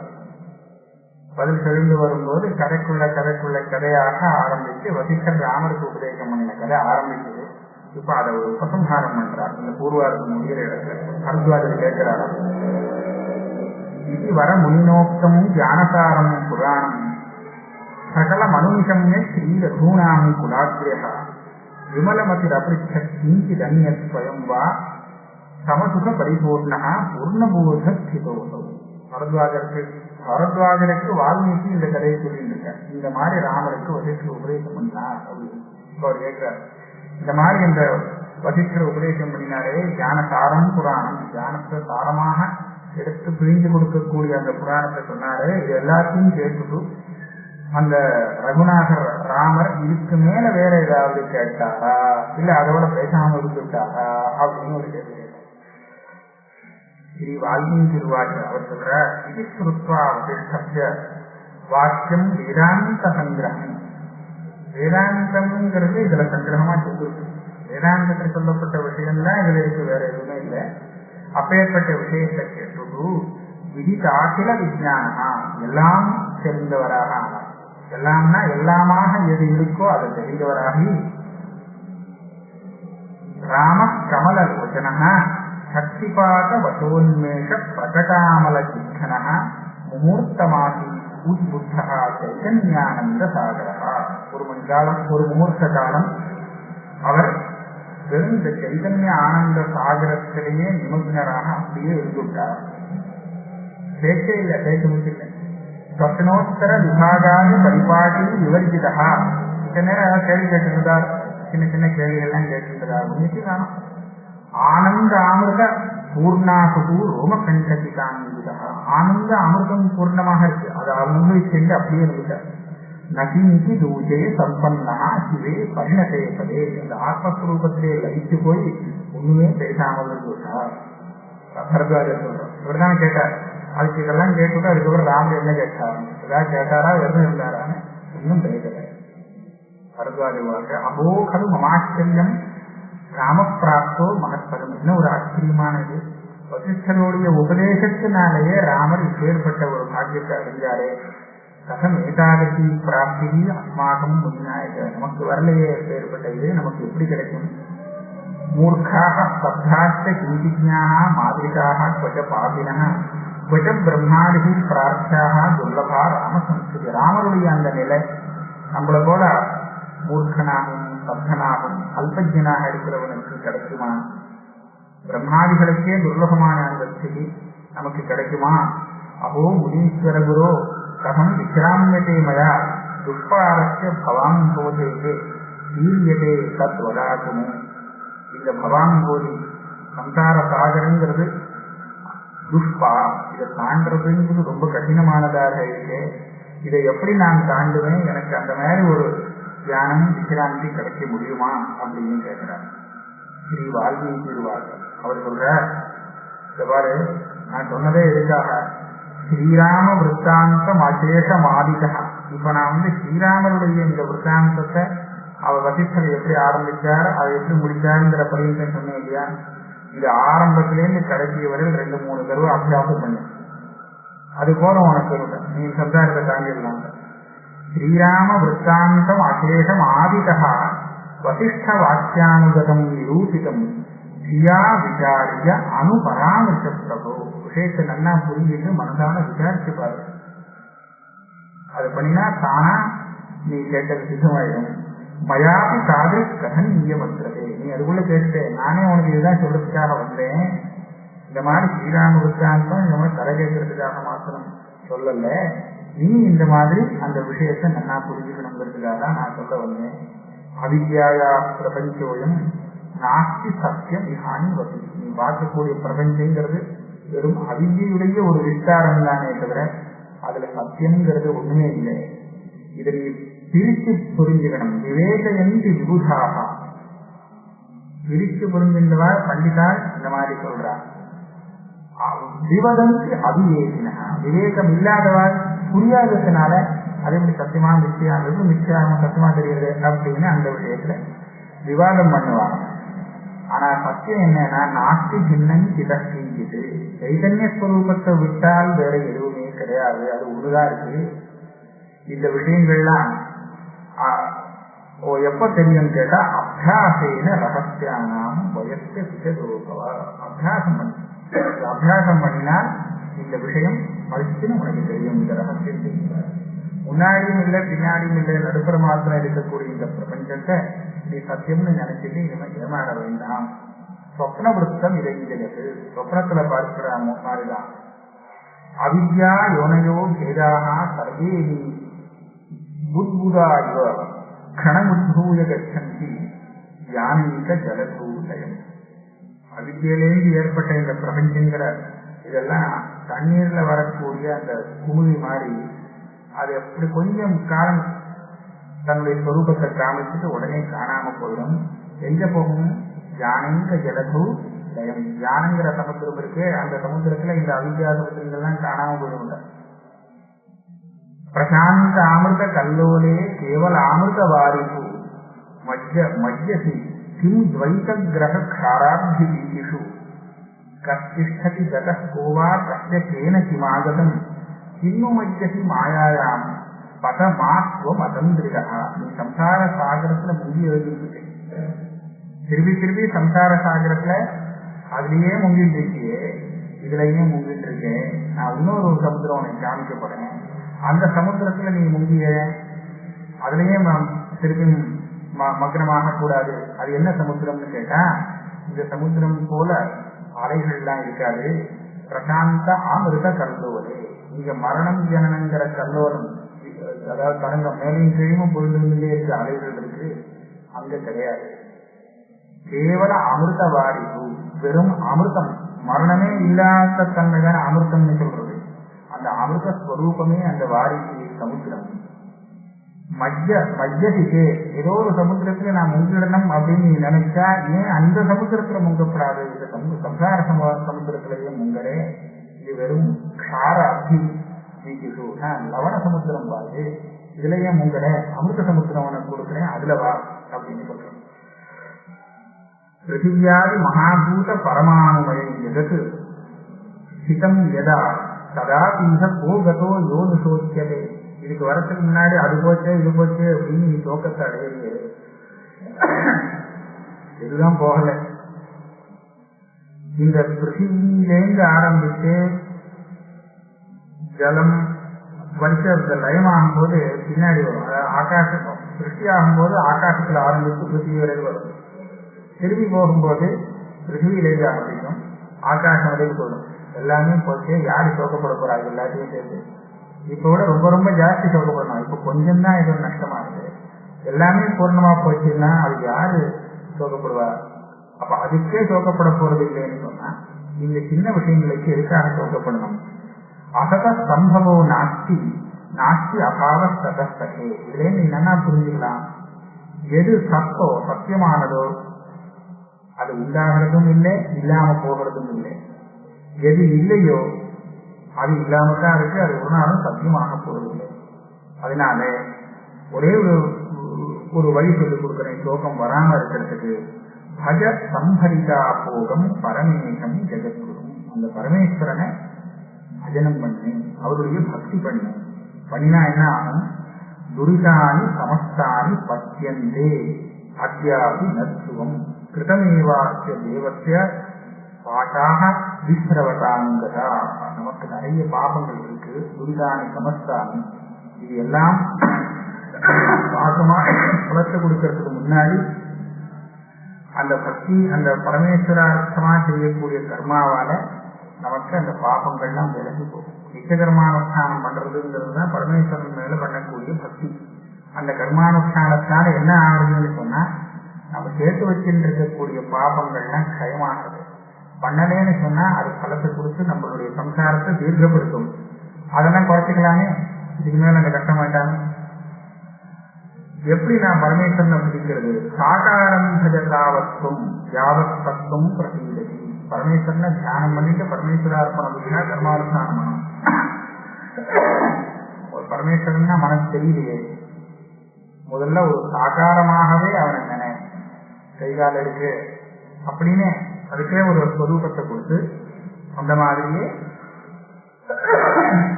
பதில் சொல்லிட்டு வரும்போது கதைக்குள்ள கதையாக ஆரம்பிச்சு வசிஷ்டர் ராமருக்கு உபதேசம் பண்ணின கதை ஆரம்பிச்சது. இப்ப அதை ஒரு உபசம்ஹாரம் பண்றார். இந்த பூர்வார்த்தம் முடிகிற இடத்துல பரத்வாஜர் கேட்கிறார், இது வர முன்னோக்கமும் ஞானசாரமும் புராணம் சகல மனுஷம்ய ஸ்ரீ ரகுணாமி குலாத்ரேகா விமலமதிரபிருச்ச கிஞ்சிதன்யஸ்வயம் வா சமசுக பரிபூர்ணா பூர்ணபோத ஸ்திதோதோ. பரத்வாஜருக்கு வால்மீகி இந்த கதையை சொல்லியிருக்கார். இந்த மாதிரி ராமருக்கு வசிஷ்டர் உபதேசம் பண்ணார் அப்படின்னு அவர் கேட்கிறார். இந்த மாதிரி இந்த வசிஷ்டர் உபதேசம் பண்ணினாரே, ஞானசாரம் புராணம், ஞானத்தை சாரமாக எடுத்து பிழிஞ்சு கொடுக்கக்கூடிய அந்த புராணத்தை சொன்னாரு. இது எல்லாத்தையும் கேட்டுட்டு அந்த ரகுநாதர் ராமர் இதுக்கு மேல வேற ஏதாவது கேட்டாரா, இல்ல அதோட பேசாம இருந்துட்டாரா அப்படின்னு ஒரு கேள்வி. ஸ்ரீ வால்மீகி திருவாச்சு அவர் சொல்ற, இது ஸ்ருத்வா வசிஷ்டஸ்ய வாக்கியம் வேதாந்த சங்கிரகம். வேதாந்தம்ங்கிறது இதுல சங்கிரகமா சொல்லிருக்கு. வேதாந்தத்தில் சொல்லப்பட்ட விஷயம்லாம் இதுல இருக்கு, வேற எதுவுமே இல்லை. அப்பேற்பட்ட விஷயத்தை கேட்டு விதிதாசில விஜயானா, எல்லாம் தெரிந்தவராக ஆனார். எல்லாம்னா எல்லாமாக எது இருக்கோ அதை தெரிந்தவராகி ராம கமல லோச்சனா சக்திபாத வசோன்மேஷ பிரகடாமல சித்தனா முகூர்த்தமாசி உத்புத்தா சைதன்யானந்த சாகரா. ஒரு மணி காலம், ஒரு முகூர்த்த காலம் அவர் வெறும் இந்த சைதன்ய ஆனந்த சாகரத்திலேயே நிமக்னராக அப்படியே இருந்துட்டார். பேச்சே இல்லை, பேச முடியல. ஸ்வப்னோத்தர விபாகாதி பரிபாட்டி விவரிச்சிதா. சில நேரம் கேள்வி கேட்டிருந்தார், சின்ன சின்ன கேள்விகள்லாம் கேட்டிருந்தார். ஒன்றுக்கு காணும். ஆனந்த அமிர்த பூர்ணாகு ரோமகண்டகிதான்விதா. ஆனந்த அமிர்தம் பூர்ணமாக இருக்கு, அதை அனுபவிச்சு அப்படியே இருந்துட்டார். நகிஞ்சி தூஜே சம்பன்னா சிவே பரிணதே பதே. இந்த ஆத்மஸ்வரூபத்திலே லயிச்சு போய் ஒண்ணுமே பேசாமல் இருந்துட்டார். பரத்வாஜர் சொல்றோம். இவர்தான் கேட்டார். அதுக்கு இதெல்லாம் கேட்டுட்டு அதுக்கப்புறம் ராமர் என்ன கேட்டார், ஏதாவது கேட்டாரா வெறும் இருந்தாரான்னு இன்னும் பேசல. பரத்வாஜர் வாங்க அபோகது மமாச்சரியம் ராமப்பிராப்தோ மகத்பதம். இன்னும் ஒரு ஆச்சரியமானது, வசிஷ்டருடைய உபதேசத்தினாலேயே ராமர் இப்பேற்பட்ட ஒரு பாக்கியத்தை அடைஞ்சாரே. கதம் ஏகாதசி பிராப்தி அஸ்மாகம் முன்னாக. நமக்கு வரலையே ஏற்பட்ட இது நமக்கு எப்படி கிடைக்கும்? மூர்க்காக ஸ்தப்தாச்ச கிஞ்சிஜ்ஞாः மாதிரிகாः க்வச்ச பாபினः க்வச்ச பிரம்மாதி பிரார்த்தியாக துர்லபா ராமசம்ஸ்கிருதி. ராமருடைய அந்த நிலை நம்மளை போல மூர்க்கனாகவும் ஸ்தப்தனாகவும் அல்பஜனாக இருக்கிறவனுக்கு கிடைக்குமா? பிரம்மாதிகளுக்கே துர்லபமான அந்த ஸ்திதி நமக்கு கிடைக்குமா? அஹோ முனீஸ்வர குரோ கதம் விக்ராமியதே மயா துஷ்பாரஸ்ய பவாம்போதே வீரியதே தத் வதாதுமே. இந்த பவாம்போதி சம்சார சாகரங்கிறது துஷ்பா, இதை தாண்டதுங்கிறது ரொம்ப கடினமானதாக இருக்கு. இதை எப்படி நான் தாண்டுவேன்? எனக்கு அந்த மாதிரி ஒரு தியானம் விக்ராந்தி கிடைக்க முடியுமா அப்படின்னு கேட்கிறார் ஸ்ரீ வால்மீகி திருவாசர். அவர் சொல்ற, இந்த பாரு, நான் சொன்னதே எதுக்காக? ஸ்ரீராம விற்த்தாந்தம் அசேஷம் ஆதிதா. இப்ப நான் ஸ்ரீராமருடைய இந்த விற்த்தாந்தத்தை அவர் வசிஷ்டர் எப்படி ஆரம்பிச்சார், அதை எப்படி முடிச்சாருங்கிற பரிவர்த்தனை சொன்னேன் இல்லையா? இது ஆரம்பத்திலேருந்து கடைசியவரையில் 2-3 தடவை அபியாசம் பண்ண. அது போல உனக்கு நீ சப்தாரத்தை தாங்கிடலாம். ஸ்ரீராம விற்த்தாந்தம் அசேஷம் ஆதிதா வசிஷ்ட வாக்கியானுகதம் நிரூபிதம் தியா விசாரிய அனுபராமிருஷ பிரபு. விஷயத்தை நல்லா புரிஞ்சுட்டு மனதான விசாரிச்சு பாரு. அது பண்ணினா தானா நீ கேட்டது சித்தமாயிடும். மயாபி காது கதனீய வந்தது. நீ அதுக்குள்ள கேட்டு நானே உனக்கு இதுதான் சொல்றதுக்காக வந்தேன். இந்த மாதிரி ஸ்ரீராம விற்த்தாந்தம் இந்த மாதிரி தலை கேட்கறதுக்காக மாத்திரம் சொல்லல. நீ இந்த மாதிரி அந்த விஷயத்தை நல்லா புரிஞ்சுக்கணுங்கிறதுக்காக தான் நான் சொல்ல வந்தேன். அவித்யாயா பிரபஞ்சோயம் நாஸ்தி சத்தியம் இஹானி வசி. நீ பார்க்கக்கூடிய பிரபஞ்சங்கிறது வெறும் அவித்யுடைய ஒரு விஸ்தாரம் தானே தவிர அதுல சத்தியம்ங்கிறது ஒண்ணுமே இல்லை. இதை நீ பிரித்து புரிஞ்சுக்கணும். விவேகயந்தி விபுதாக. பிரித்து புரிஞ்சின்றவா பண்டிதால் இந்த மாதிரி சொல்றா. விவதந்தி அவிவேகினா. விவேகம் இல்லாதவாள் புரியாததுனால அது எப்படி சத்தியமா மிச்சையானது, மிச்சையாக சத்தியமா தெரியுது அப்படின்னு அந்த விஷயத்துல விவாதம் பண்ணுவாங்க. ஆனா சத்தியம் என்னன்னா நாஸ்தி சின்னம் சிதக்கிஞ்சிது. சைதன்ய ஸ்வரூபத்தை விட்டால் வேற எதுவுமே கிடையாது, அது ஒண்ணுதான் இருக்கு. இந்த விஷயங்கள்லாம் எப்ப தெரியும் கேட்டா அபியாசேன ரகசியானாம் வயசு விசதோபவா. அபியாசம் பண்ணினால் இந்த விஷயம் பரிசுன்னு உனக்கு தெரியும். இந்த ரகசியம் தெரியும். முன்னாடியும் இல்லை பின்னாடியும் இல்லை நடுப்புற மாத்திரம் இருக்கக்கூடிய இந்த பிரபஞ்சத்தை நீ சத்தியம்னு நினைச்சிட்டு இனிமேல் ஏமாற வேண்டாம். சொப்ன விருத்தம் இதை ஜெகத்து, சொப்னத்துல பார்க்கிற மாதிரிதான். அவித்யா யோனையோ பேதாக சர்வே புத்புதா இவ கணமுத்பூய கச்சந்தி யானீக ஜலதூலயம். அவித்தியிலேருந்து ஏற்பட்ட இந்த பிரபஞ்சங்கிற இதெல்லாம் தண்ணீர்ல வரக்கூடிய அந்த குமிழி மாதிரி அது எப்படி கொஞ்சம் காலம் தன்னுடைய ஸ்வரூபத்தை காமிச்சுட்டு உடனே காணாம போயிடும். எங்க போகும்? யானீக ஜலது லயம். யானங்கிற சமுத்திரம் இருக்கு, அந்த சமுத்திரத்துல இந்த அவித்யா சமுத்திரங்கள்லாம் காணாம போயிடும். பிரசாந்த அமிர்த கல்லோலே கேவல அமிர்த வாரிபு மஜ்ஜசி கிம் துவைத கிரக க்ஷாராப்தி வீதிஷு கஷ்டிஷ்டதி ஜகத் கோவா கஷ்ட கேன கிமாகதம் கிண்ணு மஜ்ஜசி மாயாயாம் பதமாத்வம் அதந்திரிகா. நீ சம்சார சாகரத்துல முங்கி எழுதிட்டு திரும்பி திரும்பி சம்சார சாகரத்துல அதுலயே முங்கிட்டு இருக்கியே, இதுலயே முங்கிட்டு இருக்கேன். நான் இன்னொரு சமுத்திரம் உனக்கு காமிக்க போறேன். அந்த சமுத்திரத்துல நீ முங்கிய அதுலயே திருப்பி மக்னமாக கூடாது. அது என்ன சமுத்திரம்னு கேட்டா, இந்த சமுத்திரம் போல அலைகள்லாம் இருக்காது. பிரசாந்த அமிர்த கல்லோலே. இங்க மரணம் ஜனனங்கிற கல்லோரம், அதாவது தரங்கம் மேலையும் கீழும் பொழுதுலே இருக்க அலைகள் இருக்கு, அங்க கிடையாது. கேவல அமிர்த வாரிபு, வெறும் அமிர்தம். மரணமே இல்லாத தன்மையான அமிர்தம்னு சொல்றது. அந்த அமிர்த ஸ்வரூபமே அந்த வாரிசு சமுத்திரம். மஜ்ஜசிக்கே, ஏதோ ஒரு சமுத்திரத்துல நான் முங்கிடணும் அப்படின்னு நீ நினைச்சா ஏன் அந்த சமுத்திரத்துல முங்கப்படாது? இந்த சம்சார சமுத்திரத்திலேயே முங்கரே. இது வெறும் க்ஷார அப்தி வீட்டிஷு, லவண சமுத்திரம் பாரு, இதுலயே முங்கர. அமிர்த சமுத்திரம் உனக்கு கொடுக்குறேன், அதுல வா அப்படின்னு சொல்றேன். பிருத்திவியாதி மகாபூத பரமாணுமய ஜெகத் ஹிதம் யதா சதா தீக கோகதோ யோனு சோக்கியதே. இதுக்கு வரத்துக்கு முன்னாடி அது போச்சு இது போச்சு அப்படின்னு நீ தோக்கத்தை அடையிறது. இதுதான் போகல. இந்த பிருத்திவியிலேருந்து ஆரம்பித்து ஜலம் வரிசை லயமாகும் போது பின்னாடி வரும். ஆகாசம் சிருஷ்டி ஆகும்போது ஆகாசத்துல ஆரம்பித்து பிருத்திவி வரையில் வரும். திரும்பி போகும்போது பிருத்திவியிலேருந்து ஆரம்பிக்கும், ஆகாசம் வரையில் போடும். எல்லாமே போச்சு. யாரு சோக்கப்பட போறாங்க? எல்லாத்தையும் சேர்த்து இப்ப விட ரொம்ப ரொம்ப ஜாஸ்தி சோக்கப்படணும். இப்ப கொஞ்சம் தான் இது நஷ்டமா இருக்கு. எல்லாமே பூர்ணமா போச்சுன்னா அதுக்கு யாரு சோக்கப்படுவா? அப்ப அதுக்கே சோக்கப்பட போறது இல்லைன்னு சொன்னா இந்த சின்ன விஷயங்களுக்கு எதுக்காக சோக்கப்படணும்? அசத சம்பவோ நாஸ்தி நாஸ்தி அபாவ சதஸ்தே. இதுல நீ நல்லா புரிஞ்சுக்கலாம். எது சத்தோ சத்தியமானதோ அது உண்டாகிறதும் இல்லை, இல்லாம போகிறதும் இல்லை. எது இல்லையோ அது இல்லாமதான் இருக்கு, அது ஒரு நாளும் சத்தியமாக போவதில்லை. அதனால ஒரே ஒரு வழி சொல்லிக் கொடுக்கிறேன் சோகம் வராம இருக்கிறதுக்கு. பஜ சம்பரிதா போகம் பரமேசம் ஜெகத்குரு. அந்த பரமேஸ்வரனை பஜனம் பண்ணு, அவருடைய பக்தி பண்ணு. பண்ணினா என்ன ஆகும்? துரிதானி சமஸ்தானி பத்தியந்தே அத்தியாபி நத்துவம் கிருதமேவாக்கிய தேவத்திய பாட்டாக விஸ்ரவதாங்கதா. நமக்கு நிறைய பாபங்கள் இருக்கு. துரிதானி சமஸ்தானி, இது எல்லாம் பாசமா குலத்தை கொடுக்கறதுக்கு முன்னாடி அந்த பக்தி அந்த பரமேஸ்வரார்த்தமா செய்யக்கூடிய கர்மாவால நமக்கு அந்த பாபங்கள்லாம் விலகி போகும். நித்திய கர்மானுஷ்டானம் பண்றதுங்கிறது தான் பரமேஸ்வரன் மேல பண்ணக்கூடிய பக்தி. அந்த கர்மானுஷ்டானத்தால என்ன ஆகுதுன்னு சொன்னா நம்ம சேர்த்து வச்சுட்டு இருக்கக்கூடிய பாபங்கள்லாம் க்ஷயமாகுது. பண்ணலேன்னு சொன்னா அது பலத்தை கொடுத்து நம்மளுடைய சம்சாரத்தை தீர்க்கப்படுத்தும். அதெல்லாம் குறைச்சிக்கலாமே, இதுக்கு மேல அந்த கஷ்டமாட்டாங்க. எப்படி நான் பரமேஸ்வரனை பிடிக்கிறது? சாகாரம் பஜதாவத்தும் யாவத்தத்துவம் பிரசீததி. பரமேஸ்வரனை தியானம் பண்ணிட்டு பரமேஸ்வரார்ப்பணம் அப்படின்னா கர்மானுஷ்டானம் பண்ணணும். ஒரு பரமேஸ்வரன்னா மனசு தெரியலையே, முதல்ல ஒரு சாகாரமாகவே அவனை நினை, கைகால இருக்கு அப்படின்னு அதுக்கே ஒரு ஸ்வரூபத்தை கொடுத்து அந்த மாதிரியே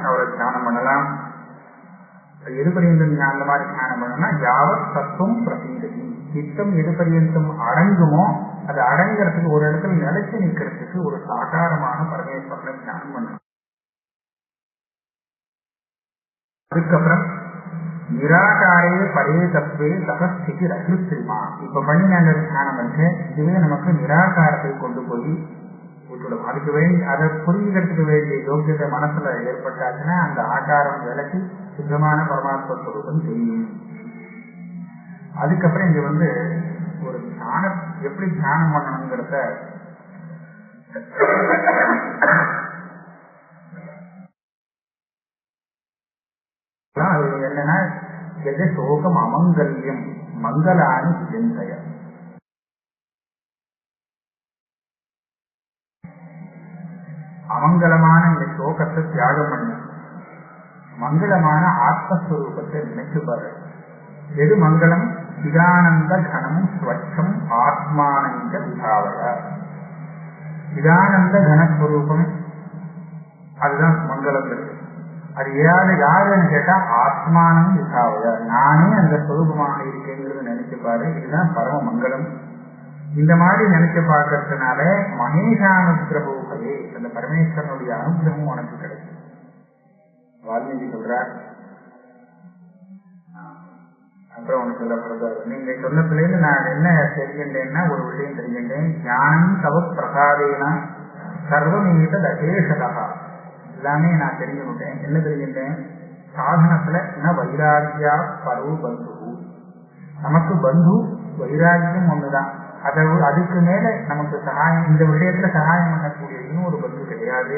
அவரை தியானம் பண்ணலாம். எது பரியந்தம் அந்த மாதிரி தியானம் பண்ணணும்னா யாவத் தத்துவம் பிரசீததி. சித்தம் எது பரியந்தம் அடங்குமோ அது அடங்கிறதுக்கு ஒரு இடத்துல நிலைச்சு நிற்கிறதுக்கு ஒரு சாகாரமான பரமேஸ்வரனை தியானம் பண்ணணும். அதுக்கப்புறம் நிராகாரே பரே தத்துவே தபஸ்திக்கு ரகிருத்திரிமா. இப்ப பண்ணின அந்த தியானம் வந்து இதுவே நமக்கு நிராகாரத்தை கொண்டு போய் விட்டுடும். அதுக்கு வேண்டி அதை புரிஞ்சுக்கிறதுக்கு வேண்டிய யோகியத்தை மனசுல ஏற்பட்டாச்சுன்னா அந்த ஆகாரம் விலக்கி சுத்தமான பரமாத்ம ஸ்வரூபம் தெரியும். அதுக்கப்புறம் இங்க வந்து ஒரு தியானம் எப்படி தியானம் பண்ணணுங்கிறத என்னன்னா சோகம் அமங்கல்யம் மங்களானி சிந்தைய. அமங்கலமான இந்த சோகத்தை தியாகம் பண்ணி மங்களமான ஆத்மஸ்வரூபத்தை நினைச்சு பாரு. எது மங்களம்? சிதானந்த கனம் ஸ்வச்சம் ஆத்மானந்த விபாவய. சிதானந்த கனஸ்வரூபம் அதுதான் மங்களம். அது யாருன்னு கேட்டா ஆத்மானம் விசாவையா, நானே அந்த ஸ்வரூபமாக இருக்கேங்கிறது நினைச்சு பாரு. இதுதான் பரம மங்களம். இந்த மாதிரி நினைச்சு பார்க்கறதுனால மகேஷானுகிரகோகவே அந்த பரமேஸ்வரனுடைய அனுகிரகம் உனக்கு கிடைக்கும். வால்மீகி சொல்றார். அப்புறம் உனக்கு சொல்லப்படுறாரு, நீங்க சொன்னதுலேருந்து நான் என்ன தெரிஞ்சின்றேன்னா ஒரு விஷயம் தெரிஞ்சின்றேன். ஞானம் தவ பிரசாதேனா சர்வமேத தசேஷதா. எல்லாமே நான் தெரிஞ்சுக்கிட்டேன். என்ன தெரிஞ்சுட்டேன்? சாதனத்துல ந வைராக்கியா பரு பந்து. நமக்கு பந்து வைராக்கியம் ஒண்ணுதான். அதுக்கு மேல நமக்கு சகாயம், இந்த விஷயத்துல சகாயம் பண்ணக்கூடிய இன்னொரு பந்து கிடையாது.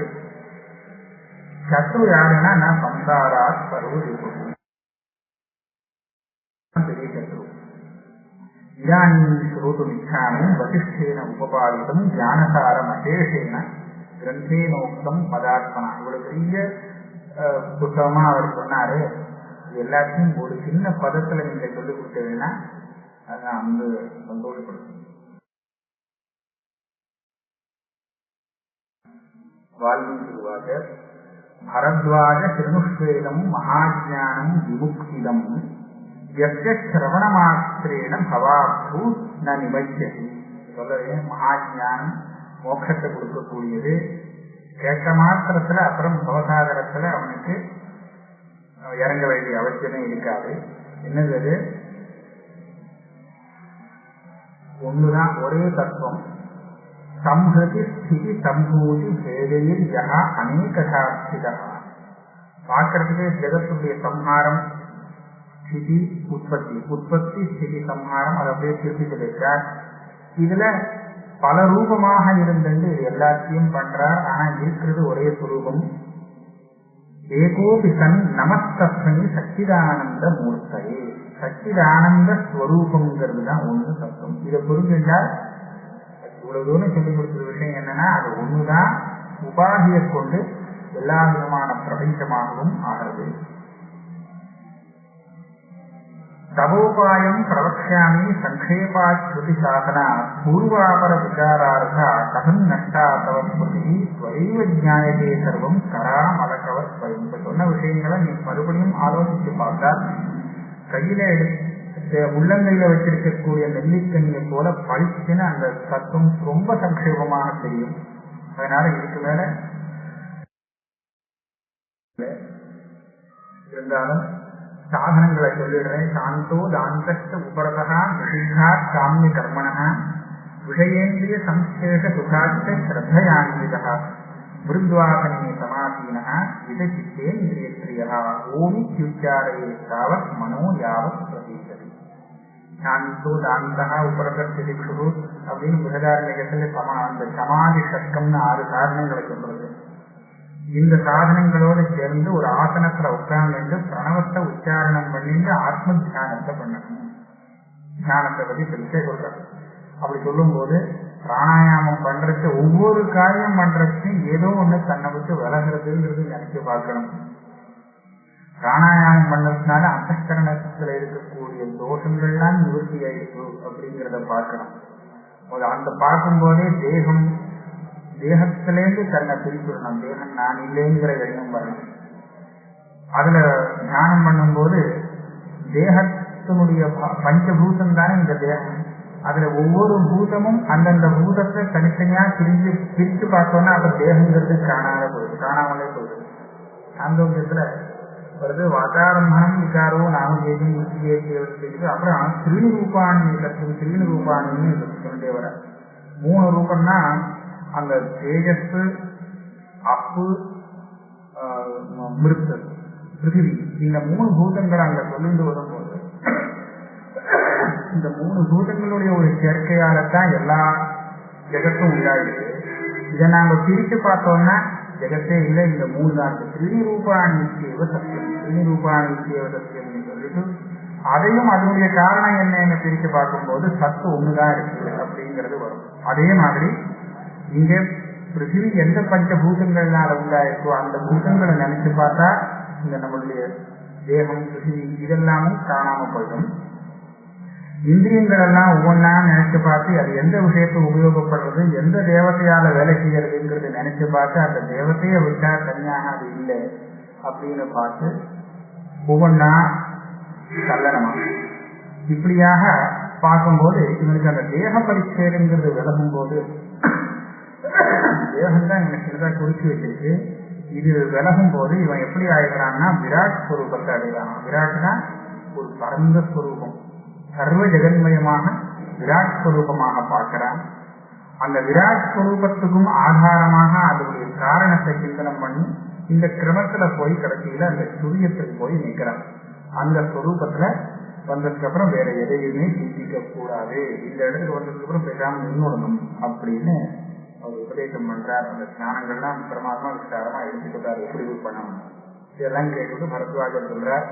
சத்ரு யாருன்னா நான் சம்சாரா பரு பெரிய சத்ரு. இதானீம் ஸ்ரோதும் இச்சாமி வசிஷ்டேன உபபாதிதம் ஞானசாரம் அசேஷேன கிரந்தேனோக்தம் பதாத்மனா. இவ்வளவு பெரிய புத்தகமா அவர் சொன்னாரு. எல்லாத்தையும் ஒரு சின்ன பதத்துல நீங்க சொல்லிக் கொடுத்தீங்கன்னா அதான் வந்து சந்தோஷப்படும். வால்மீகி பரத்வாஜ திருணுஷ்வேதம் மகாஜானம் விமுக்திதம் சிரவண மாத்திரேன பவாப்து ந நிபத்தியதி. சொல்லவே மகாஜானம் மோட்சத்தை கொடுக்கக்கூடியது. கேட்ட மாத்திரத்துல அப்புறம் பவசாகரத்துல அவனுக்கு இறங்க வேண்டிய அவசியமே இருக்காது. என்னது அது? ஒண்ணுதான், ஒரே தத்துவம். சம்ஹதி ஸ்திதி சம்பூதி பேதையில் யகா அநேகதாஸ்திதா. பார்க்கறதுக்கு ஜெகத்துடைய சம்ஹாரம், ஸ்திதி, உற்பத்தி, உற்பத்தி ஸ்திதி சம்ஹாரம், அதை அப்படியே திருப்பிட்டு வைக்கிறார். இதுல பல ரூபமாக இருந்தது இது எல்லாத்தையும் பண்றார். ஆனா இருக்கிறது ஒரே சுரூபம். ஏகோபி சன் நமஸ்தஸ்மை சச்சிதானந்த மூர்த்தையே. சச்சிதானந்த ஸ்வரூபம்ங்கிறது தான் ஒண்ணு தத்துவம். இதை புரிஞ்சுட்டால் இவ்வளவு தூரம் சொல்லிக் கொடுத்த விஷயம் என்னன்னா அது ஒண்ணுதான் உபாதியை கொண்டு எல்லா விதமான பிரபஞ்சமாகவும் ஆகிறது. தவோபாயம் பிரவக்ஷாமி சங்கேபாஸ்ருதி சாசனா பூர்வாபர விசாரார்த்தா கதம் நஷ்டா தவ ஸ்மிருதி ஸ்வரைவ ஜாயதே சர்வம் கராமலகவத் ஸ்வயம். இப்ப சொன்ன விஷயங்களை நீ மறுபடியும் ஆலோசித்து பார்த்தால் கையில உள்ளங்கையில வச்சிருக்கக்கூடிய நெல்லிக்கனியை போல பழிச்சுன்னு அந்த தத்துவம் ரொம்ப சங்கேபமாக தெரியும். அதனால இதுக்கு மேல இருந்தாலும் சாதனங்களை சொல்லிடுறேன். சாந்தோ தாந்தஸ்த உபரதா நிஷித்தா காமிய கர்மணா விஷயேந்திரிய சம்சேஷ சுகாச்ச ஸ்ரத்தையான்விதா மிருத்வாசனே சமாசீனः விதசித்தே இந்திரியஸ்ரீயः ஓமித்யுச்சாரயே தாவத் மனோ யாவத் பிரதீயதே. சாந்தோ தாந்தः உபரதஸ்திதிக்ஷு அப்படின்னு பிருஹதாரண்யகத்துல அந்த சமாதி சட்கம்னு 6 சாதனங்களை சொல்றது. இந்த சாதனங்களோடு சேர்ந்து ஒரு ஆசனத்துல உட்கார்ந்து பிரணவத்தை உச்சாரணம் பண்ணிட்டு ஆத்ம தியானத்தை பண்ணணும். தியானத்தை பத்தி பெருசே சொல்றாரு. அப்படி சொல்லும் போது பிராணாயாமம் பண்றதுக்கு ஒவ்வொரு காரியம் பண்றதுக்கு ஏதோ ஒண்ணு தன்னை விட்டு விலகிறதுங்கிறது நினைச்சு பார்க்கணும். பிராணாயாமம் பண்றதுனால அந்தஸ்கரணத்துல இருக்கக்கூடிய தோஷங்கள்லாம் நிவர்த்தி ஆயிடுச்சு அப்படிங்கிறத பார்க்கணும். அந்த பார்க்கும் போதே தேகத்திலேருந்து தன்னை பிரிச்சுடணும். தேகம் நான் இல்லைங்கிற எண்ணம் வரணும். அதுல தியானம் பண்ணும்போது தேகத்தினுடைய பஞ்சபூதம் தானே இந்த தேகம். அதுல ஒவ்வொரு பூதமும் அந்தந்த பூதத்தை தனித்தனியா பிரிச்சு பார்த்தோம்னா அப்ப தேகங்கிறது காணாமலே போயிடுது. சாந்தோக்கியத்துல வருது. வாச்சாரம்பணம் விகாரோ நாமகேஜம் முக்கியத்தை அப்புறம் திரீணி ரூபாணி கற்றும் திரீணி ரூபாணின்னு சொல்லிட்டே வர 3 ரூபம்னா அந்த தேஜஸ், அப்பு, மிருத்து, பிருத்திவி, இந்த 3 பூதங்கள் அங்க சொல்லிட்டு வரும்போது இந்த 3 பூதங்களுடைய ஒரு சேர்க்கையால்தான் எல்லா ஜெகத்தும் உண்டாயிருக்கு. இதை நாம பிரித்து பார்த்தோம்னா ஜெகத்தே இல்லை, இந்த 3 தான். திரீரூபாணிக்கேவ சத்தியம், திரீரூபாணிக்கேவ சத்தியம்னு சொல்லிட்டு அதையும் அதனுடைய காரணம் என்னன்னு பிரித்து பார்க்கும்போது சத்து ஒண்ணுதான் இருக்கு அப்படிங்கிறது வரும். அதே மாதிரி இங்க பிருத்திவி எந்த பஞ்சபூதங்கள்னால உண்டாயிருக்கோ அந்த பூதங்களை நினைச்சு பார்த்தா இந்த நம்மளுடைய தேகம், பிருத்திவி இதெல்லாமும் காணாம போயிடும். இந்திரியங்கள் எல்லாம் ஒவ்வொன்றா நினைச்சு பார்த்து அது எந்த விஷயத்தை உபயோகப்படுறது, எந்த தேவத்தையால வேலை செய்யறதுங்கிறது நினைச்சு பார்த்து அந்த தேவத்தையை விட்டா தனியாக அது இல்லை அப்படின்னு பார்த்து ஒவ்வொன்றா தள்ளனமா. இப்படியாக பார்க்கும்போது இவனுக்கு அந்த தேக பரிச்சேதங்கிறது விலகும் போது தேகம்தான் எனக்கு சின்னதாக குறிச்சு வச்சிருக்கு. இது விலகும் போது இவன் எப்படி ஆயிடுறான்னா விராட் ஸ்வரூபத்தை அடைகிறான். விராட்னா ஒரு பரந்த ஸ்வரூபம், சர்வ ஜெகன்மயமாக விராட் ஸ்வரூபமாக பார்க்கிறான். அந்த விராட் ஸ்வரூபத்துக்கும் ஆதாரமாக அதனுடைய காரணத்தை சிந்தனம் பண்ணி இந்த கிரமத்துல போய் கடைசியில அந்த துரியத்துக்கு போய் நிற்கிறான். அந்த ஸ்வரூபத்துல வந்ததுக்கு அப்புறம் வேற எதையுமே சிந்திக்க கூடாது, இந்த இடத்துக்கு வந்ததுக்கு அப்புறம் பேசாம நின்னுடணும் அப்படின்னு அவர் உபதேசம் பண்றார். அந்த ஞானங்கள்லாம் பிரமாதமா விசாரமா எடுத்துக்கிட்டார், எப்படி பண்ணணும் இதெல்லாம் கேட்டுட்டு பரத்வாஜர் சொல்றார்,